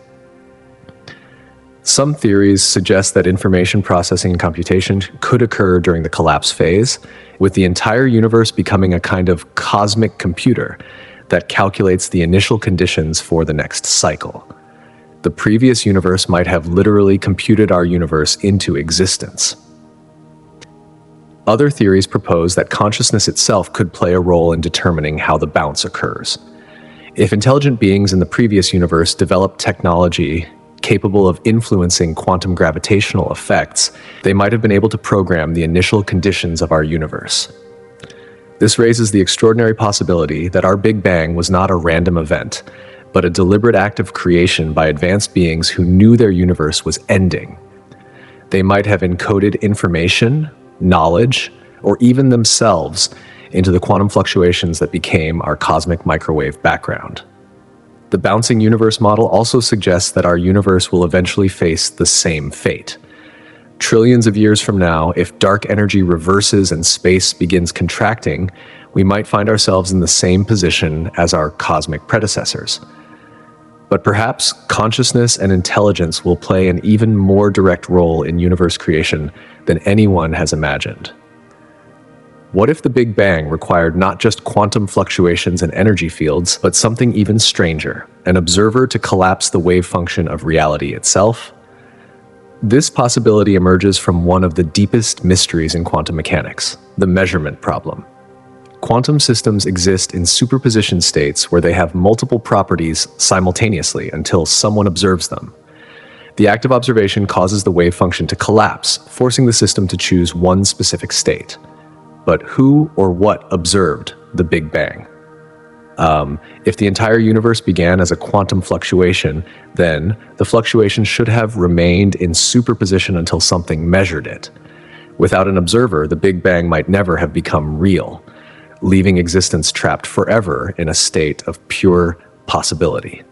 Some theories suggest that information processing and computation could occur during the collapse phase, with the entire universe becoming a kind of cosmic computer that calculates the initial conditions for the next cycle. The previous universe might have literally computed our universe into existence. Other theories propose that consciousness itself could play a role in determining how the bounce occurs. If intelligent beings in the previous universe developed technology capable of influencing quantum gravitational effects, they might have been able to program the initial conditions of our universe. This raises the extraordinary possibility that our Big Bang was not a random event, but a deliberate act of creation by advanced beings who knew their universe was ending. They might have encoded information, knowledge, or even themselves into the quantum fluctuations that became our cosmic microwave background. The bouncing universe model also suggests that our universe will eventually face the same fate. Trillions of years from now, if dark energy reverses and space begins contracting, we might find ourselves in the same position as our cosmic predecessors. But perhaps consciousness and intelligence will play an even more direct role in universe creation than anyone has imagined. What if the Big Bang required not just quantum fluctuations and energy fields, but something even stranger, an observer to collapse the wave function of reality itself? This possibility emerges from one of the deepest mysteries in quantum mechanics, the measurement problem. Quantum systems exist in superposition states where they have multiple properties simultaneously until someone observes them. The act of observation causes the wave function to collapse, forcing the system to choose one specific state. But who or what observed the Big Bang? If the entire universe began as a quantum fluctuation, then the fluctuation should have remained in superposition until something measured it. Without an observer, the Big Bang might never have become real, leaving existence trapped forever in a state of pure possibility.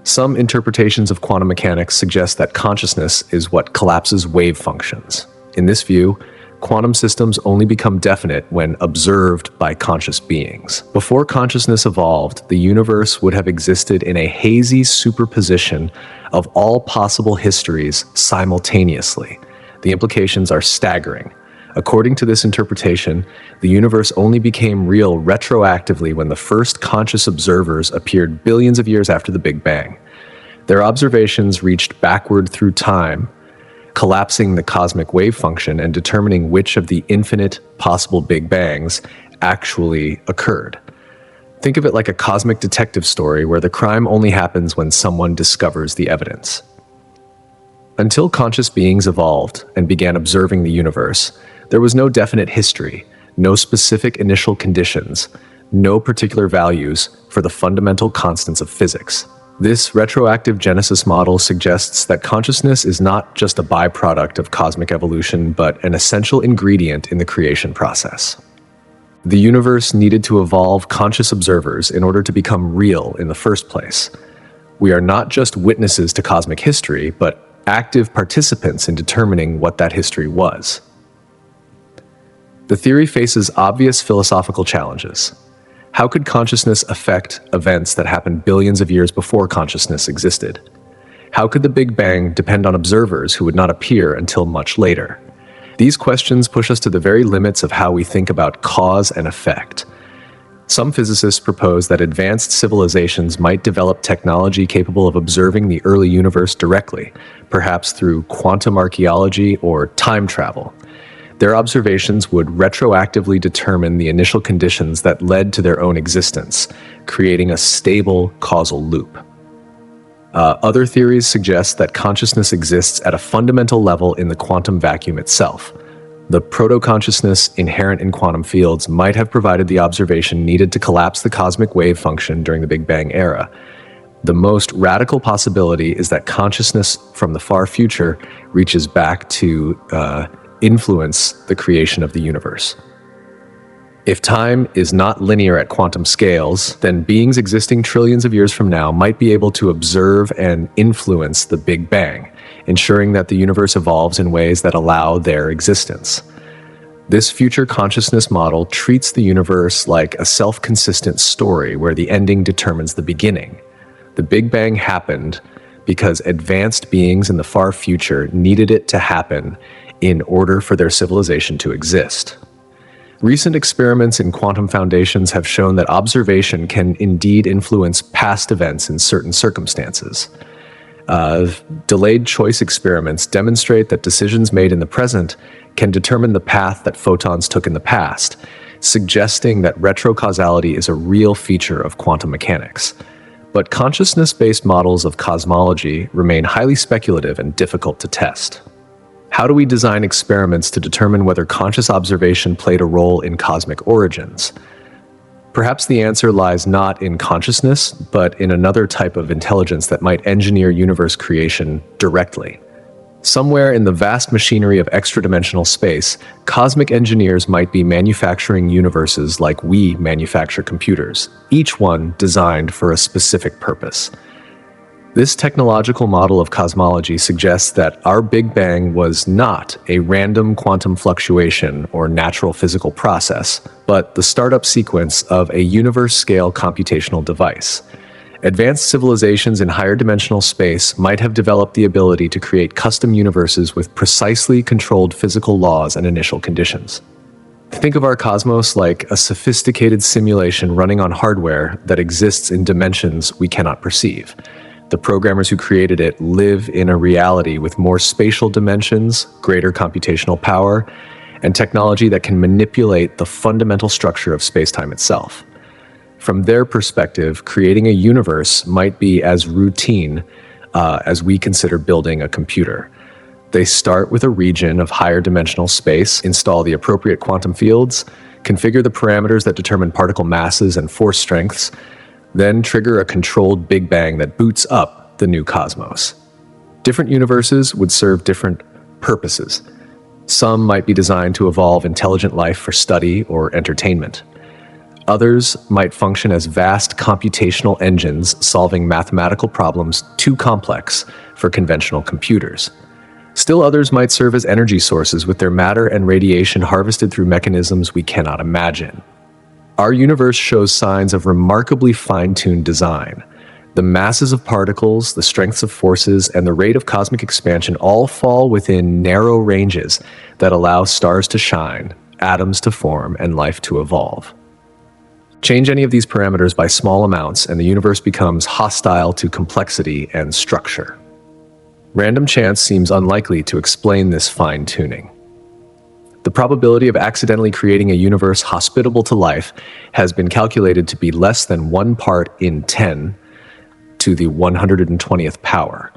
Some interpretations of quantum mechanics suggest that consciousness is what collapses wave functions. In this view, quantum systems only become definite when observed by conscious beings. Before consciousness evolved, the universe would have existed in a hazy superposition of all possible histories simultaneously. The implications are staggering. According to this interpretation, the universe only became real retroactively when the first conscious observers appeared billions of years after the Big Bang. Their observations reached backward through time, collapsing the cosmic wave function and determining which of the infinite possible Big Bangs actually occurred. Think of it like a cosmic detective story where the crime only happens when someone discovers the evidence. Until conscious beings evolved and began observing the universe, there was no definite history, no specific initial conditions, no particular values for the fundamental constants of physics. This retroactive Genesis model suggests that consciousness is not just a byproduct of cosmic evolution, but an essential ingredient in the creation process. The universe needed to evolve conscious observers in order to become real in the first place. We are not just witnesses to cosmic history, but active participants in determining what that history was. The theory faces obvious philosophical challenges. How could consciousness affect events that happened billions of years before consciousness existed? How could the Big Bang depend on observers who would not appear until much later? These questions push us to the very limits of how we think about cause and effect. Some physicists propose that advanced civilizations might develop technology capable of observing the early universe directly, perhaps through quantum archaeology or time travel. Their observations would retroactively determine the initial conditions that led to their own existence, creating a stable causal loop. Other theories suggest that consciousness exists at a fundamental level in the quantum vacuum itself. The proto-consciousness inherent in quantum fields might have provided the observation needed to collapse the cosmic wave function during the Big Bang era. The most radical possibility is that consciousness from the far future reaches back to influence the creation of the universe. If time is not linear at quantum scales, then beings existing trillions of years from now might be able to observe and influence the Big Bang, ensuring that the universe evolves in ways that allow their existence. This future consciousness model treats the universe like a self-consistent story where the ending determines the beginning. The Big Bang happened because advanced beings in the far future needed it to happen in order for their civilization to exist. Recent experiments in quantum foundations have shown that observation can indeed influence past events in certain circumstances. Delayed choice experiments demonstrate that decisions made in the present can determine the path that photons took in the past, suggesting that retrocausality is a real feature of quantum mechanics. But consciousness-based models of cosmology remain highly speculative and difficult to test. How do we design experiments to determine whether conscious observation played a role in cosmic origins? Perhaps the answer lies not in consciousness, but in another type of intelligence that might engineer universe creation directly. Somewhere in the vast machinery of extra-dimensional space, cosmic engineers might be manufacturing universes like we manufacture computers, each one designed for a specific purpose. This technological model of cosmology suggests that our Big Bang was not a random quantum fluctuation or natural physical process, but the startup sequence of a universe-scale computational device. Advanced civilizations in higher dimensional space might have developed the ability to create custom universes with precisely controlled physical laws and initial conditions. Think of our cosmos like a sophisticated simulation running on hardware that exists in dimensions we cannot perceive. The programmers who created it live in a reality with more spatial dimensions, greater computational power, and technology that can manipulate the fundamental structure of space-time itself. From their perspective, creating a universe might be as routine as we consider building a computer. They start with a region of higher dimensional space, install the appropriate quantum fields, configure the parameters that determine particle masses and force strengths, then trigger a controlled Big Bang that boots up the new cosmos. Different universes would serve different purposes. Some might be designed to evolve intelligent life for study or entertainment. Others might function as vast computational engines solving mathematical problems too complex for conventional computers. Still others might serve as energy sources with their matter and radiation harvested through mechanisms we cannot imagine. Our universe shows signs of remarkably fine-tuned design. The masses of particles, the strengths of forces, and the rate of cosmic expansion all fall within narrow ranges that allow stars to shine, atoms to form, and life to evolve. Change any of these parameters by small amounts, and the universe becomes hostile to complexity and structure. Random chance seems unlikely to explain this fine-tuning. The probability of accidentally creating a universe hospitable to life has been calculated to be less than 1 part in 10 to the 120th power.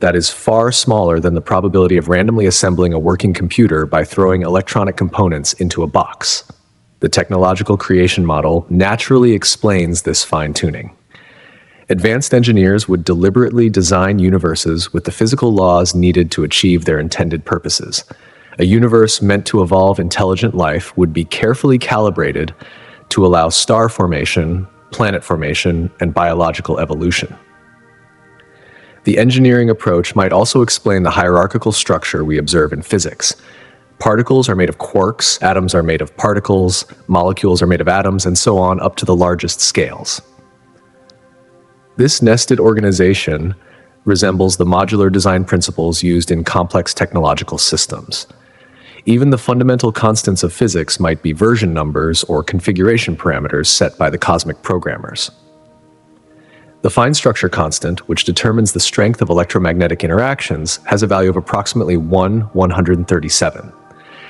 That is far smaller than the probability of randomly assembling a working computer by throwing electronic components into a box. The technological creation model naturally explains this fine-tuning. Advanced engineers would deliberately design universes with the physical laws needed to achieve their intended purposes. A universe meant to evolve intelligent life would be carefully calibrated to allow star formation, planet formation, and biological evolution. The engineering approach might also explain the hierarchical structure we observe in physics. Particles are made of quarks, atoms are made of particles, molecules are made of atoms, and so on up to the largest scales. This nested organization resembles the modular design principles used in complex technological systems. Even the fundamental constants of physics might be version numbers or configuration parameters set by the cosmic programmers. The fine structure constant, which determines the strength of electromagnetic interactions, has a value of approximately 1/137.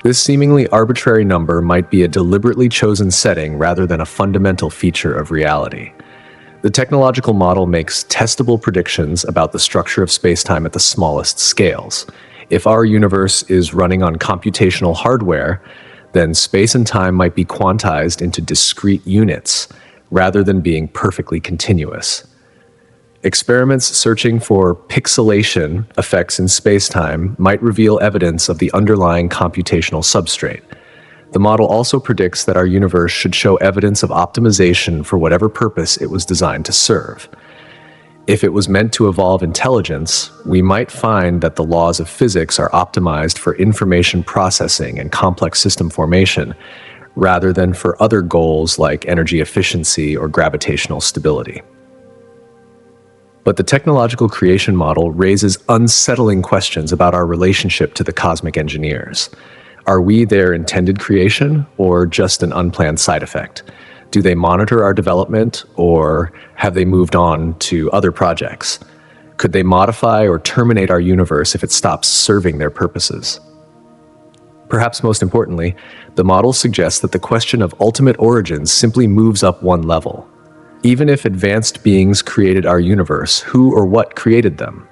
This seemingly arbitrary number might be a deliberately chosen setting rather than a fundamental feature of reality. The technological model makes testable predictions about the structure of spacetime at the smallest scales. If our universe is running on computational hardware, then space and time might be quantized into discrete units rather than being perfectly continuous. Experiments searching for pixelation effects in spacetime might reveal evidence of the underlying computational substrate. The model also predicts that our universe should show evidence of optimization for whatever purpose it was designed to serve. If it was meant to evolve intelligence, we might find that the laws of physics are optimized for information processing and complex system formation, rather than for other goals like energy efficiency or gravitational stability. But the technological creation model raises unsettling questions about our relationship to the cosmic engineers. Are we their intended creation, or just an unplanned side effect? Do they monitor our development, or have they moved on to other projects? Could they modify or terminate our universe if it stops serving their purposes? Perhaps most importantly, the model suggests that the question of ultimate origins simply moves up one level. Even if advanced beings created our universe, who or what created them?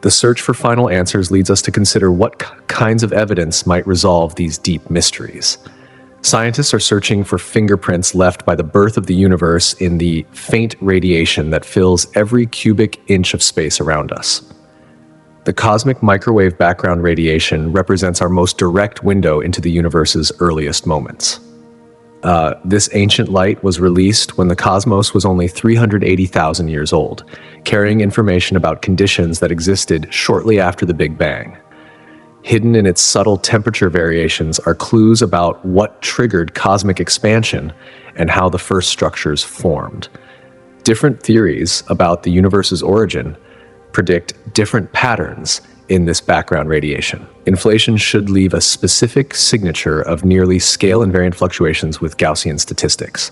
The search for final answers leads us to consider what kinds of evidence might resolve these deep mysteries. Scientists are searching for fingerprints left by the birth of the universe in the faint radiation that fills every cubic inch of space around us. The cosmic microwave background radiation represents our most direct window into the universe's earliest moments. This ancient light was released when the cosmos was only 380,000 years old, carrying information about conditions that existed shortly after the Big Bang. Hidden in its subtle temperature variations are clues about what triggered cosmic expansion and how the first structures formed. Different theories about the universe's origin predict different patterns in this background radiation. Inflation should leave a specific signature of nearly scale-invariant fluctuations with Gaussian statistics.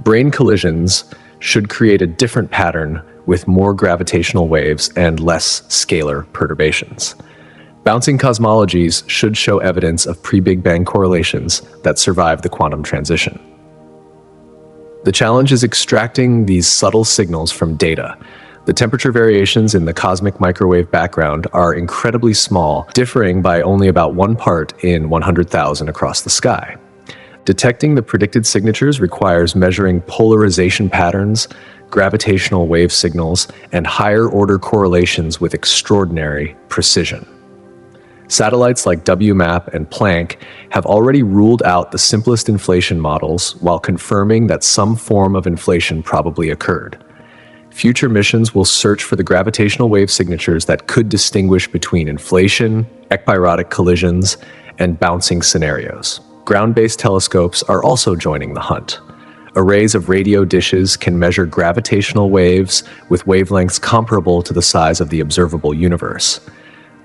Brane collisions should create a different pattern with more gravitational waves and less scalar perturbations. Bouncing cosmologies should show evidence of pre-Big Bang correlations that survive the quantum transition. The challenge is extracting these subtle signals from data. The temperature variations in the cosmic microwave background are incredibly small, differing by only about 1 part in 100,000 across the sky. Detecting the predicted signatures requires measuring polarization patterns, gravitational wave signals, and higher-order correlations with extraordinary precision. Satellites like WMAP and Planck have already ruled out the simplest inflation models while confirming that some form of inflation probably occurred. Future missions will search for the gravitational wave signatures that could distinguish between inflation, ekpyrotic collisions, and bouncing scenarios. Ground-based telescopes are also joining the hunt. Arrays of radio dishes can measure gravitational waves with wavelengths comparable to the size of the observable universe.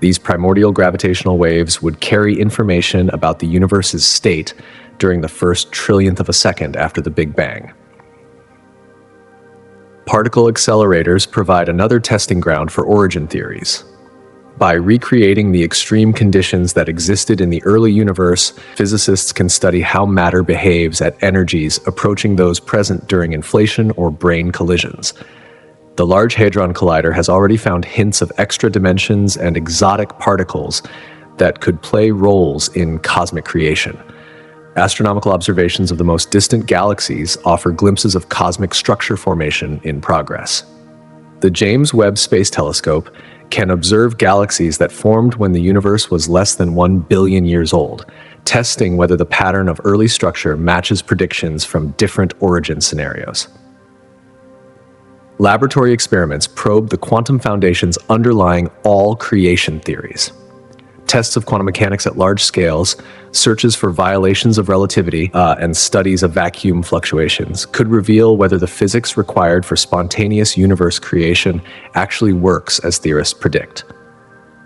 These primordial gravitational waves would carry information about the universe's state during the first trillionth of a second after the Big Bang. Particle accelerators provide another testing ground for origin theories. By recreating the extreme conditions that existed in the early universe, physicists can study how matter behaves at energies approaching those present during inflation or brane collisions. The Large Hadron Collider has already found hints of extra dimensions and exotic particles that could play roles in cosmic creation. Astronomical observations of the most distant galaxies offer glimpses of cosmic structure formation in progress. The James Webb Space Telescope can observe galaxies that formed when the universe was less than 1 billion years old, testing whether the pattern of early structure matches predictions from different origin scenarios. Laboratory experiments probe the quantum foundations underlying all creation theories. Tests of quantum mechanics at large scales, searches for violations of relativity, and studies of vacuum fluctuations could reveal whether the physics required for spontaneous universe creation actually works as theorists predict.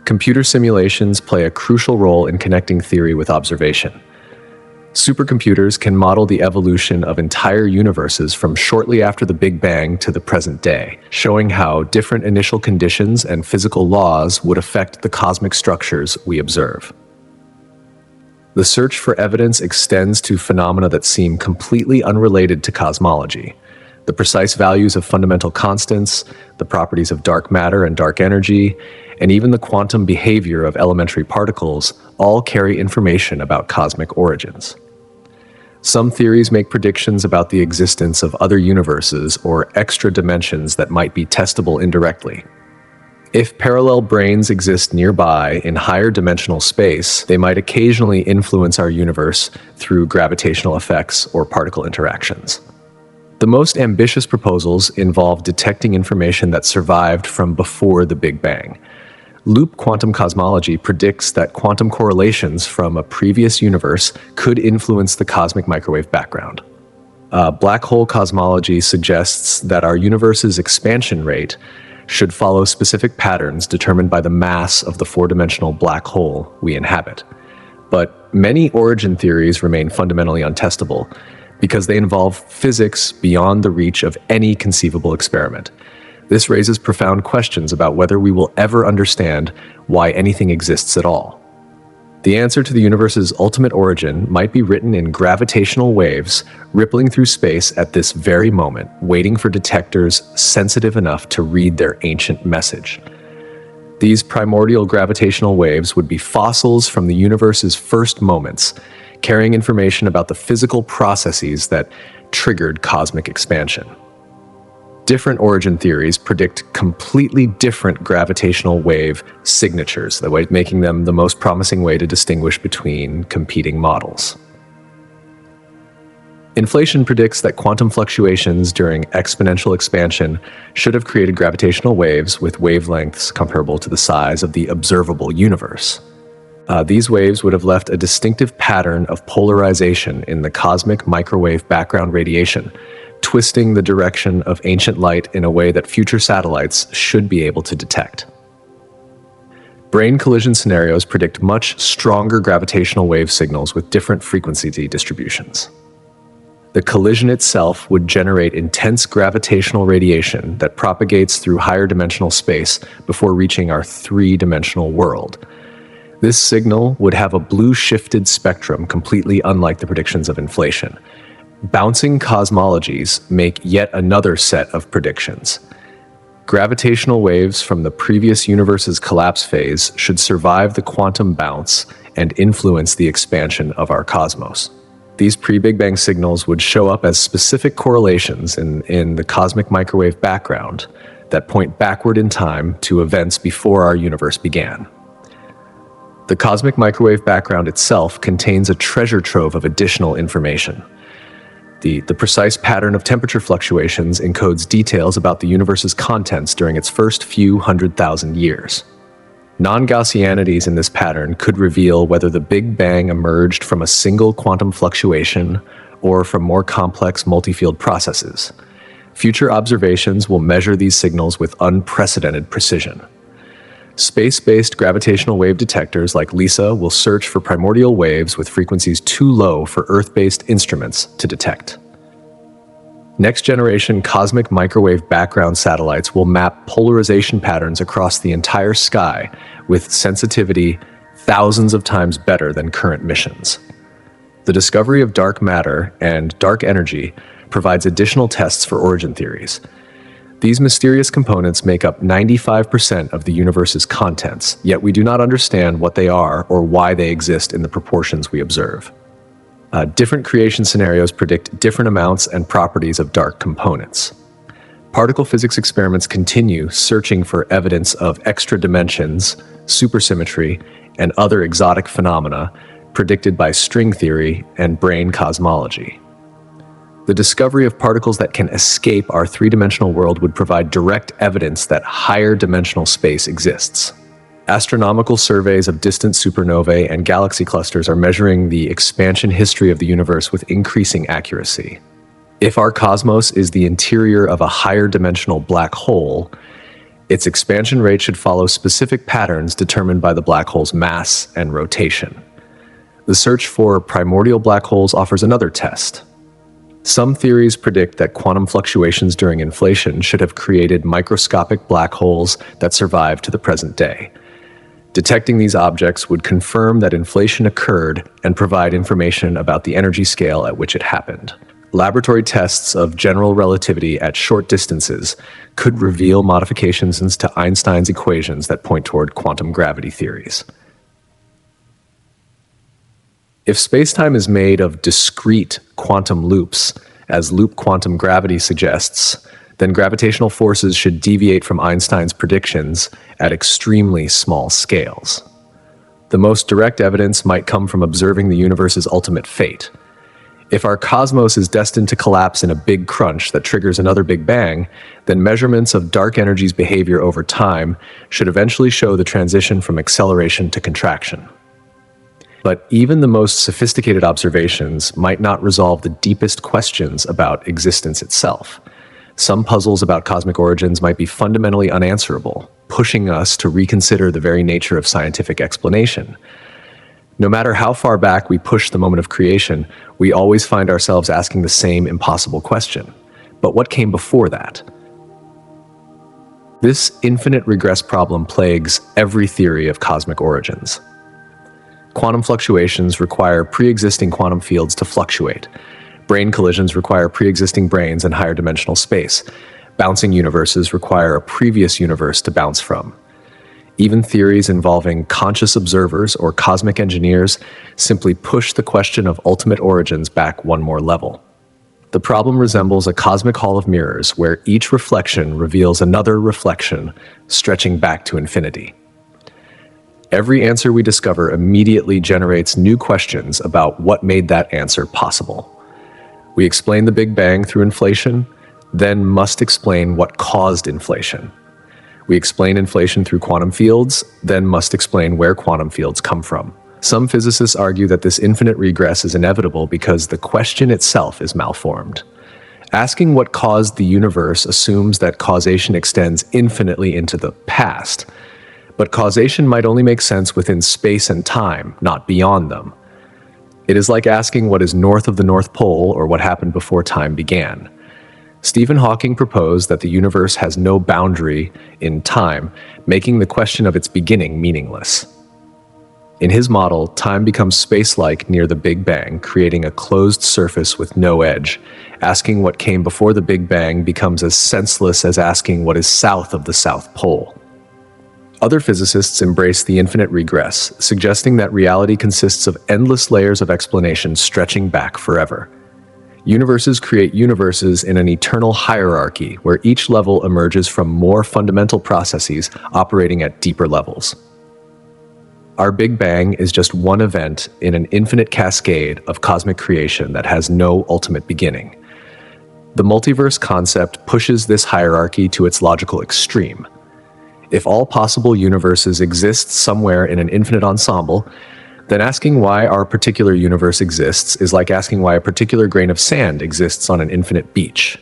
Computer simulations play a crucial role in connecting theory with observation. Supercomputers can model the evolution of entire universes from shortly after the Big Bang to the present day, showing how different initial conditions and physical laws would affect the cosmic structures we observe. The search for evidence extends to phenomena that seem completely unrelated to cosmology. The precise values of fundamental constants, the properties of dark matter and dark energy, and even the quantum behavior of elementary particles all carry information about cosmic origins. Some theories make predictions about the existence of other universes or extra dimensions that might be testable indirectly. If parallel branes exist nearby in higher dimensional space, they might occasionally influence our universe through gravitational effects or particle interactions. The most ambitious proposals involve detecting information that survived from before the Big Bang. Loop quantum cosmology predicts that quantum correlations from a previous universe could influence the cosmic microwave background. Black hole cosmology suggests that our universe's expansion rate should follow specific patterns determined by the mass of the four-dimensional black hole we inhabit. But many origin theories remain fundamentally untestable because they involve physics beyond the reach of any conceivable experiment. This raises profound questions about whether we will ever understand why anything exists at all. The answer to the universe's ultimate origin might be written in gravitational waves rippling through space at this very moment, waiting for detectors sensitive enough to read their ancient message. These primordial gravitational waves would be fossils from the universe's first moments, carrying information about the physical processes that triggered cosmic expansion. Different origin theories predict completely different gravitational wave signatures, making them the most promising way to distinguish between competing models. Inflation predicts that quantum fluctuations during exponential expansion should have created gravitational waves with wavelengths comparable to the size of the observable universe. These waves would have left a distinctive pattern of polarization in the cosmic microwave background radiation, twisting the direction of ancient light in a way that future satellites should be able to detect. Brane collision scenarios predict much stronger gravitational wave signals with different frequency distributions. The collision itself would generate intense gravitational radiation that propagates through higher dimensional space before reaching our three-dimensional world. This signal would have a blue-shifted spectrum completely unlike the predictions of inflation. Bouncing cosmologies make yet another set of predictions. Gravitational waves from the previous universe's collapse phase should survive the quantum bounce and influence the expansion of our cosmos. These pre-Big Bang signals would show up as specific correlations in the cosmic microwave background that point backward in time to events before our universe began. The cosmic microwave background itself contains a treasure trove of additional information. The precise pattern of temperature fluctuations encodes details about the universe's contents during its first few 100,000 years. Non-Gaussianities in this pattern could reveal whether the Big Bang emerged from a single quantum fluctuation or from more complex multi-field processes. Future observations will measure these signals with unprecedented precision. Space-based gravitational wave detectors like LISA will search for primordial waves with frequencies too low for Earth-based instruments to detect. Next-generation cosmic microwave background satellites will map polarization patterns across the entire sky with sensitivity thousands of times better than current missions. The discovery of dark matter and dark energy provides additional tests for origin theories. These mysterious components make up 95% of the universe's contents, yet we do not understand what they are or why they exist in the proportions we observe. Different creation scenarios predict different amounts and properties of dark components. Particle physics experiments continue searching for evidence of extra dimensions, supersymmetry, and other exotic phenomena predicted by string theory and Brane cosmology. The discovery of particles that can escape our three-dimensional world would provide direct evidence that higher dimensional space exists. Astronomical surveys of distant supernovae and galaxy clusters are measuring the expansion history of the universe with increasing accuracy. If our cosmos is the interior of a higher dimensional black hole, its expansion rate should follow specific patterns determined by the black hole's mass and rotation. The search for primordial black holes offers another test. Some theories predict that quantum fluctuations during inflation should have created microscopic black holes that survive to the present day. Detecting these objects would confirm that inflation occurred and provide information about the energy scale at which it happened. Laboratory tests of general relativity at short distances could reveal modifications to Einstein's equations that point toward quantum gravity theories. If spacetime is made of discrete quantum loops, as loop quantum gravity suggests, then gravitational forces should deviate from Einstein's predictions at extremely small scales. The most direct evidence might come from observing the universe's ultimate fate. If our cosmos is destined to collapse in a big crunch that triggers another Big Bang, then measurements of dark energy's behavior over time should eventually show the transition from acceleration to contraction. But even the most sophisticated observations might not resolve the deepest questions about existence itself. Some puzzles about cosmic origins might be fundamentally unanswerable, pushing us to reconsider the very nature of scientific explanation. No matter how far back we push the moment of creation, we always find ourselves asking the same impossible question. But what came before that? This infinite regress problem plagues every theory of cosmic origins. Quantum fluctuations require pre-existing quantum fields to fluctuate. Brain collisions require pre-existing brains in higher dimensional space. Bouncing universes require a previous universe to bounce from. Even theories involving conscious observers or cosmic engineers simply push the question of ultimate origins back one more level. The problem resembles a cosmic hall of mirrors where each reflection reveals another reflection, stretching back to infinity. Every answer we discover immediately generates new questions about what made that answer possible. We explain the Big Bang through inflation, then must explain what caused inflation. We explain inflation through quantum fields, then must explain where quantum fields come from. Some physicists argue that this infinite regress is inevitable because the question itself is malformed. Asking what caused the universe assumes that causation extends infinitely into the past, but causation might only make sense within space and time, not beyond them. It is like asking what is north of the North Pole or what happened before time began. Stephen Hawking proposed that the universe has no boundary in time, making the question of its beginning meaningless. In his model, time becomes space-like near the Big Bang, creating a closed surface with no edge. Asking what came before the Big Bang becomes as senseless as asking what is south of the South Pole. Other physicists embrace the infinite regress, suggesting that reality consists of endless layers of explanation stretching back forever. Universes create universes in an eternal hierarchy where each level emerges from more fundamental processes operating at deeper levels. Our Big Bang is just one event in an infinite cascade of cosmic creation that has no ultimate beginning. The multiverse concept pushes this hierarchy to its logical extreme. If all possible universes exist somewhere in an infinite ensemble, then asking why our particular universe exists is like asking why a particular grain of sand exists on an infinite beach.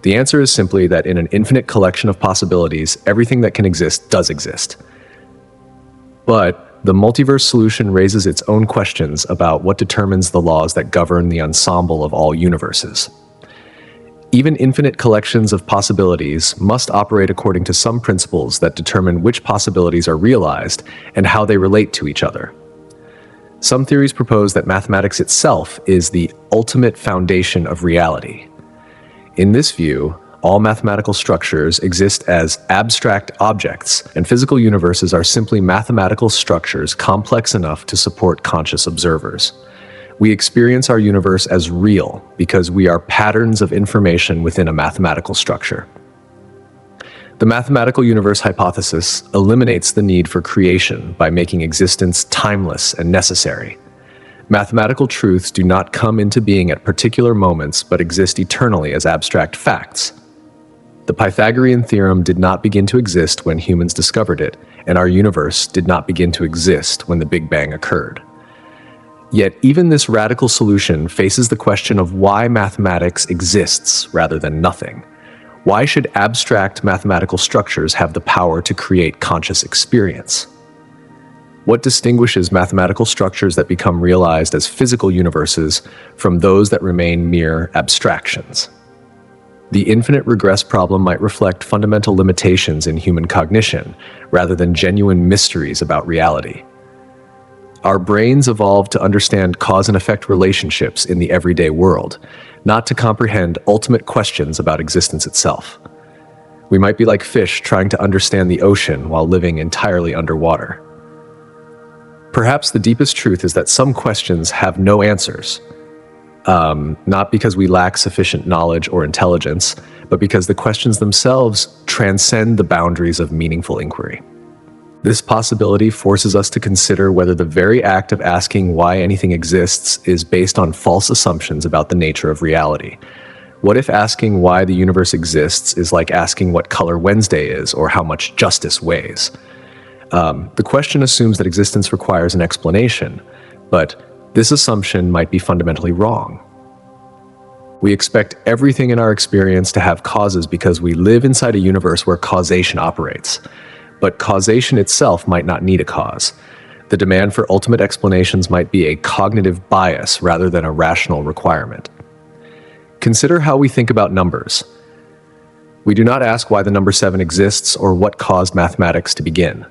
The answer is simply that in an infinite collection of possibilities, everything that can exist does exist. But the multiverse solution raises its own questions about what determines the laws that govern the ensemble of all universes. Even infinite collections of possibilities must operate according to some principles that determine which possibilities are realized and how they relate to each other. Some theories propose that mathematics itself is the ultimate foundation of reality. In this view, all mathematical structures exist as abstract objects, and physical universes are simply mathematical structures complex enough to support conscious observers. We experience our universe as real because we are patterns of information within a mathematical structure. The mathematical universe hypothesis eliminates the need for creation by making existence timeless and necessary. Mathematical truths do not come into being at particular moments but exist eternally as abstract facts. The Pythagorean theorem did not begin to exist when humans discovered it, and our universe did not begin to exist when the Big Bang occurred. Yet even this radical solution faces the question of why mathematics exists rather than nothing. Why should abstract mathematical structures have the power to create conscious experience? What distinguishes mathematical structures that become realized as physical universes from those that remain mere abstractions? The infinite regress problem might reflect fundamental limitations in human cognition rather than genuine mysteries about reality. Our brains evolved to understand cause and effect relationships in the everyday world, not to comprehend ultimate questions about existence itself. We might be like fish trying to understand the ocean while living entirely underwater. Perhaps the deepest truth is that some questions have no answers, not because we lack sufficient knowledge or intelligence, but because the questions themselves transcend the boundaries of meaningful inquiry. This possibility forces us to consider whether the very act of asking why anything exists is based on false assumptions about the nature of reality. What if asking why the universe exists is like asking what color Wednesday is or how much justice weighs? The question assumes that existence requires an explanation, but this assumption might be fundamentally wrong. We expect everything in our experience to have causes because we live inside a universe where causation operates. But causation itself might not need a cause. The demand for ultimate explanations might be a cognitive bias rather than a rational requirement. Consider how we think about numbers. We do not ask why the number 7 exists or what caused mathematics to begin.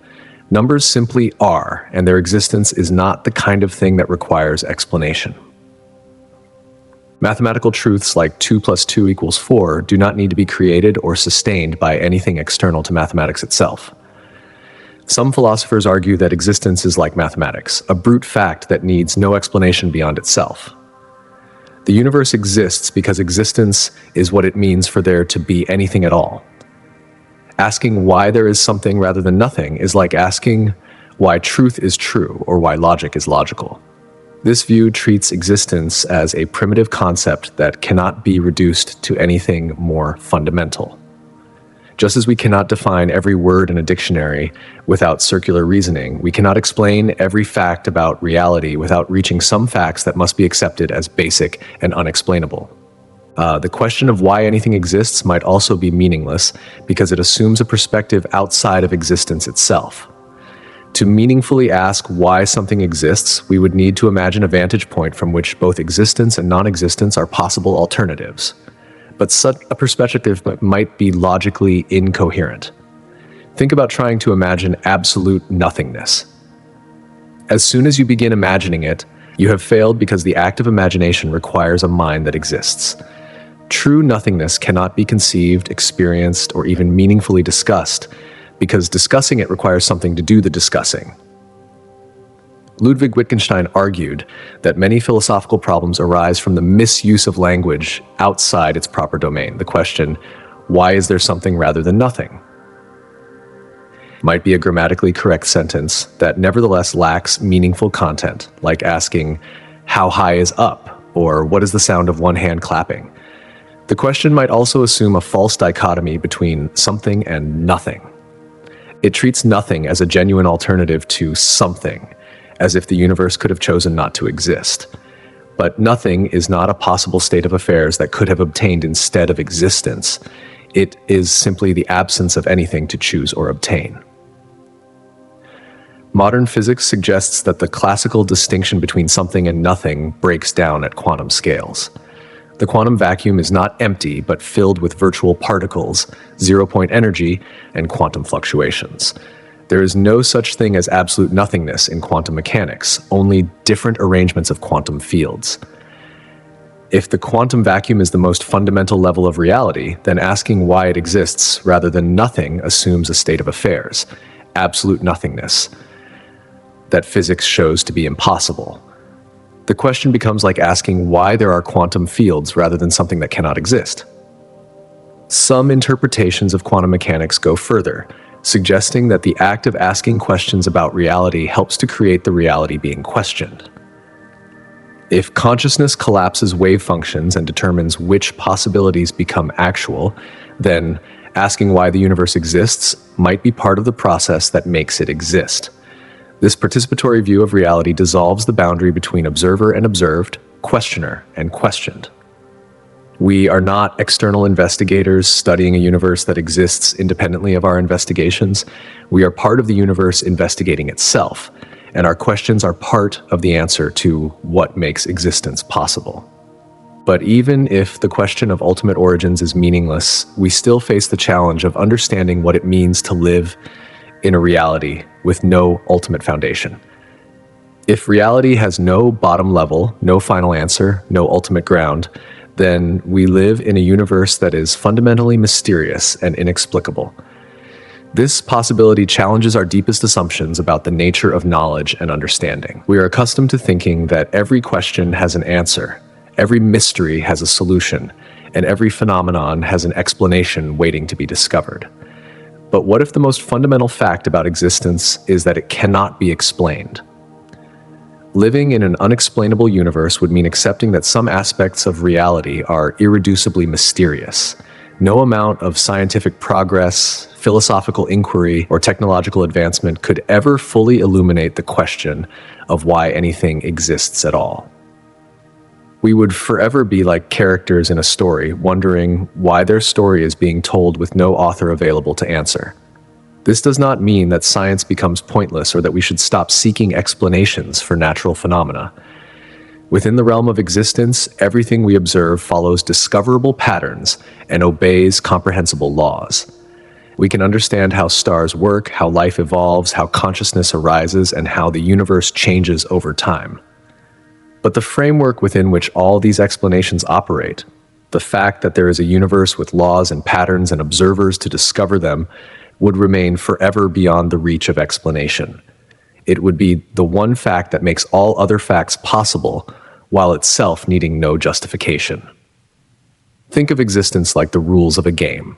Numbers simply are, and their existence is not the kind of thing that requires explanation. Mathematical truths like 2 + 2 = 4 do not need to be created or sustained by anything external to mathematics itself. Some philosophers argue that existence is like mathematics, a brute fact that needs no explanation beyond itself. The universe exists because existence is what it means for there to be anything at all. Asking why there is something rather than nothing is like asking why truth is true or why logic is logical. This view treats existence as a primitive concept that cannot be reduced to anything more fundamental. Just as we cannot define every word in a dictionary without circular reasoning, we cannot explain every fact about reality without reaching some facts that must be accepted as basic and unexplainable. The question of why anything exists might also be meaningless because it assumes a perspective outside of existence itself. To meaningfully ask why something exists, we would need to imagine a vantage point from which both existence and non-existence are possible alternatives. But such a perspective might be logically incoherent. Think about trying to imagine absolute nothingness. As soon as you begin imagining it, you have failed because the act of imagination requires a mind that exists. True nothingness cannot be conceived, experienced, or even meaningfully discussed, because discussing it requires something to do the discussing. Ludwig Wittgenstein argued that many philosophical problems arise from the misuse of language outside its proper domain. The question, why is there something rather than nothing? Might be a grammatically correct sentence that nevertheless lacks meaningful content, like asking, how high is up? Or what is the sound of one hand clapping? The question might also assume a false dichotomy between something and nothing. It treats nothing as a genuine alternative to something, as if the universe could have chosen not to exist. But nothing is not a possible state of affairs that could have obtained instead of existence. It is simply the absence of anything to choose or obtain. Modern physics suggests that the classical distinction between something and nothing breaks down at quantum scales. The quantum vacuum is not empty, but filled with virtual particles, zero-point energy, and quantum fluctuations. There is no such thing as absolute nothingness in quantum mechanics, only different arrangements of quantum fields. If the quantum vacuum is the most fundamental level of reality, then asking why it exists rather than nothing assumes a state of affairs, absolute nothingness, that physics shows to be impossible. The question becomes like asking why there are quantum fields rather than something that cannot exist. Some interpretations of quantum mechanics go further, suggesting that the act of asking questions about reality helps to create the reality being questioned. If consciousness collapses wave functions and determines which possibilities become actual, then asking why the universe exists might be part of the process that makes it exist. This participatory view of reality dissolves the boundary between observer and observed, questioner and questioned. We are not external investigators studying a universe that exists independently of our investigations. We are part of the universe investigating itself, and our questions are part of the answer to what makes existence possible. But even if the question of ultimate origins is meaningless, we still face the challenge of understanding what it means to live in a reality with no ultimate foundation. If reality has no bottom level, no final answer, no ultimate ground, then we live in a universe that is fundamentally mysterious and inexplicable. This possibility challenges our deepest assumptions about the nature of knowledge and understanding. We are accustomed to thinking that every question has an answer, every mystery has a solution, and every phenomenon has an explanation waiting to be discovered. But what if the most fundamental fact about existence is that it cannot be explained? Living in an unexplainable universe would mean accepting that some aspects of reality are irreducibly mysterious. No amount of scientific progress, philosophical inquiry, or technological advancement could ever fully illuminate the question of why anything exists at all. We would forever be like characters in a story, wondering why their story is being told with no author available to answer. This does not mean that science becomes pointless or that we should stop seeking explanations for natural phenomena. Within the realm of existence, everything we observe follows discoverable patterns and obeys comprehensible laws. We can understand how stars work, how life evolves, how consciousness arises, and how the universe changes over time. But the framework within which all these explanations operate, the fact that there is a universe with laws and patterns and observers to discover them, would remain forever beyond the reach of explanation. It would be the one fact that makes all other facts possible, while itself needing no justification. Think of existence like the rules of a game.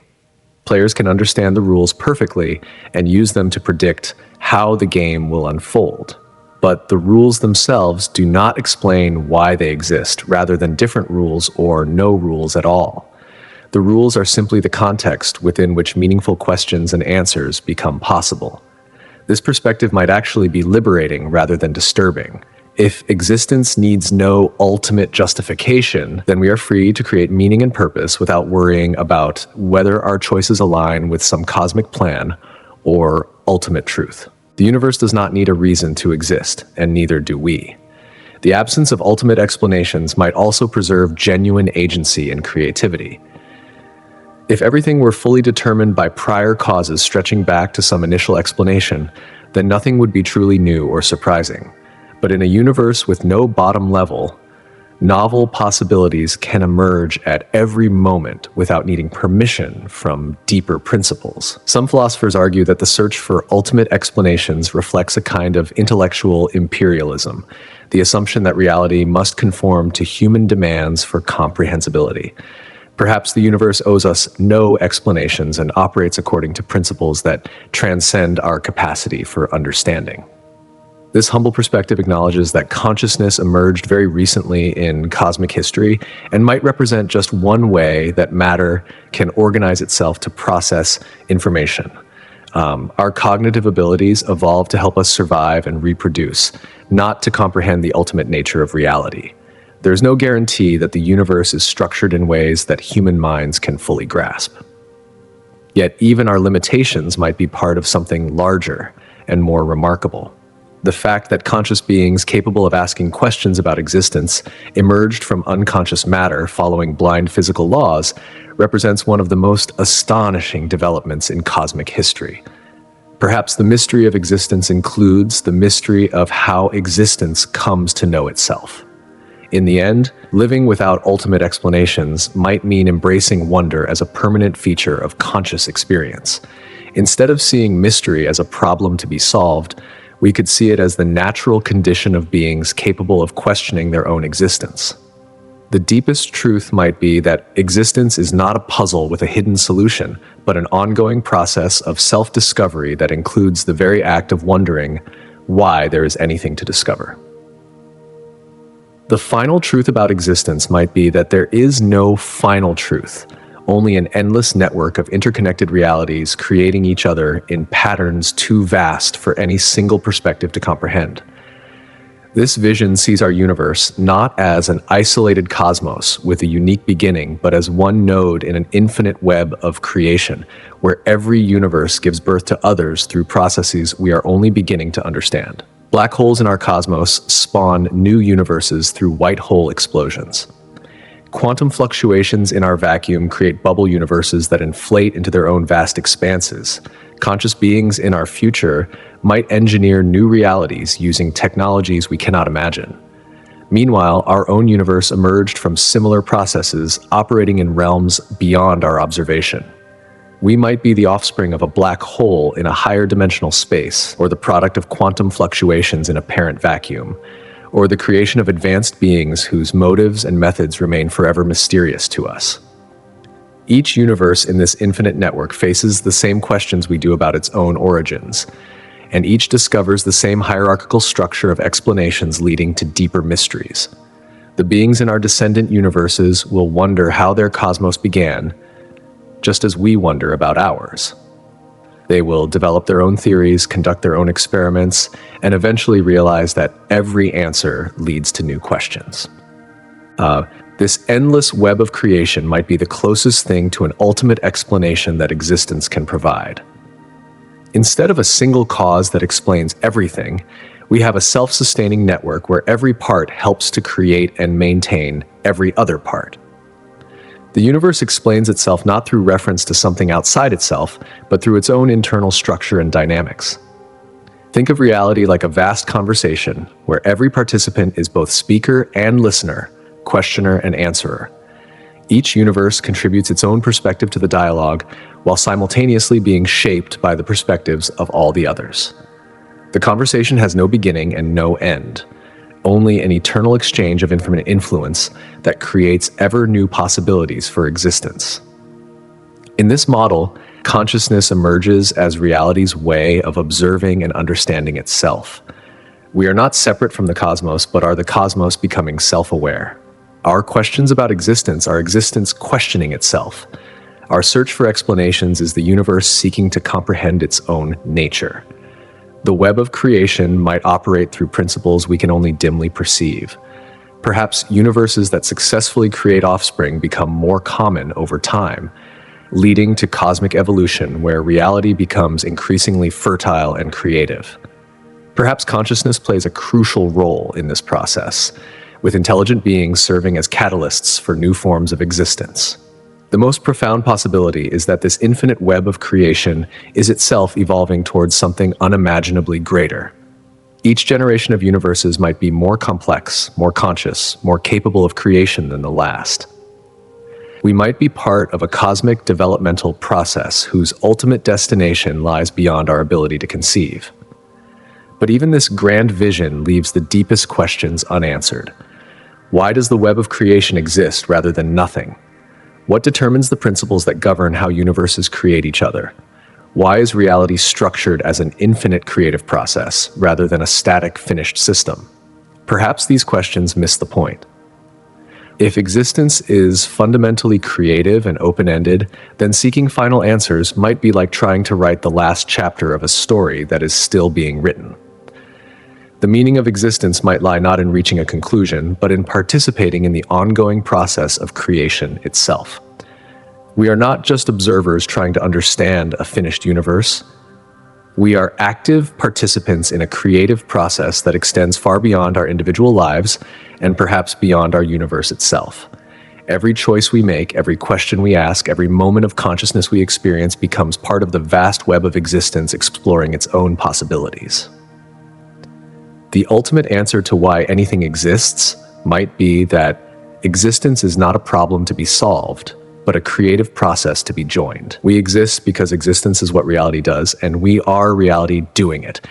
Players can understand the rules perfectly and use them to predict how the game will unfold. But the rules themselves do not explain why they exist, rather than different rules or no rules at all. The rules are simply the context within which meaningful questions and answers become possible. This perspective might actually be liberating rather than disturbing. If existence needs no ultimate justification, then we are free to create meaning and purpose without worrying about whether our choices align with some cosmic plan or ultimate truth. The universe does not need a reason to exist, and neither do we. The absence of ultimate explanations might also preserve genuine agency and creativity. If everything were fully determined by prior causes stretching back to some initial explanation, then nothing would be truly new or surprising. But in a universe with no bottom level, novel possibilities can emerge at every moment without needing permission from deeper principles. Some philosophers argue that the search for ultimate explanations reflects a kind of intellectual imperialism, the assumption that reality must conform to human demands for comprehensibility. Perhaps the universe owes us no explanations and operates according to principles that transcend our capacity for understanding. This humble perspective acknowledges that consciousness emerged very recently in cosmic history and might represent just one way that matter can organize itself to process information. Our cognitive abilities evolved to help us survive and reproduce, not to comprehend the ultimate nature of reality. There's no guarantee that the universe is structured in ways that human minds can fully grasp. Yet even our limitations might be part of something larger and more remarkable. The fact that conscious beings capable of asking questions about existence emerged from unconscious matter following blind physical laws represents one of the most astonishing developments in cosmic history. Perhaps the mystery of existence includes the mystery of how existence comes to know itself. In the end, living without ultimate explanations might mean embracing wonder as a permanent feature of conscious experience. Instead of seeing mystery as a problem to be solved, we could see it as the natural condition of beings capable of questioning their own existence. The deepest truth might be that existence is not a puzzle with a hidden solution, but an ongoing process of self-discovery that includes the very act of wondering why there is anything to discover. The final truth about existence might be that there is no final truth, only an endless network of interconnected realities creating each other in patterns too vast for any single perspective to comprehend. This vision sees our universe not as an isolated cosmos with a unique beginning, but as one node in an infinite web of creation, where every universe gives birth to others through processes we are only beginning to understand. Black holes in our cosmos spawn new universes through white hole explosions. Quantum fluctuations in our vacuum create bubble universes that inflate into their own vast expanses, Conscious beings in our future might engineer new realities using technologies we cannot imagine. Meanwhile, our own universe emerged from similar processes operating in realms beyond our observation. We might be the offspring of a black hole in a higher dimensional space, or the product of quantum fluctuations in a parent vacuum, or the creation of advanced beings whose motives and methods remain forever mysterious to us. Each universe in this infinite network faces the same questions we do about its own origins, and each discovers the same hierarchical structure of explanations leading to deeper mysteries. The beings in our descendant universes will wonder how their cosmos began, just as we wonder about ours. They will develop their own theories, conduct their own experiments, and eventually realize that every answer leads to new questions. This endless web of creation might be the closest thing to an ultimate explanation that existence can provide. Instead of a single cause that explains everything, we have a self-sustaining network where every part helps to create and maintain every other part. The universe explains itself not through reference to something outside itself, but through its own internal structure and dynamics. Think of reality like a vast conversation where every participant is both speaker and listener, questioner and answerer. Each universe contributes its own perspective to the dialogue while simultaneously being shaped by the perspectives of all the others. The conversation has no beginning and no end, only an eternal exchange of infinite influence that creates ever new possibilities for existence. In this model, consciousness emerges as reality's way of observing and understanding itself. We are not separate from the cosmos, but are the cosmos becoming self-aware. Our questions about existence are existence questioning itself. Our search for explanations is the universe seeking to comprehend its own nature. The web of creation might operate through principles we can only dimly perceive. Perhaps universes that successfully create offspring become more common over time, leading to cosmic evolution where reality becomes increasingly fertile and creative. Perhaps consciousness plays a crucial role in this process, with intelligent beings serving as catalysts for new forms of existence. The most profound possibility is that this infinite web of creation is itself evolving towards something unimaginably greater. Each generation of universes might be more complex, more conscious, more capable of creation than the last. We might be part of a cosmic developmental process whose ultimate destination lies beyond our ability to conceive. But even this grand vision leaves the deepest questions unanswered. Why does the web of creation exist rather than nothing? What determines the principles that govern how universes create each other? Why is reality structured as an infinite creative process rather than a static, finished system? Perhaps these questions miss the point. If existence is fundamentally creative and open-ended, then seeking final answers might be like trying to write the last chapter of a story that is still being written. The meaning of existence might lie not in reaching a conclusion, but in participating in the ongoing process of creation itself. We are not just observers trying to understand a finished universe. We are active participants in a creative process that extends far beyond our individual lives and perhaps beyond our universe itself. Every choice we make, every question we ask, every moment of consciousness we experience becomes part of the vast web of existence exploring its own possibilities. The ultimate answer to why anything exists might be that existence is not a problem to be solved, but a creative process to be joined. We exist because existence is what reality does, and we are reality doing it.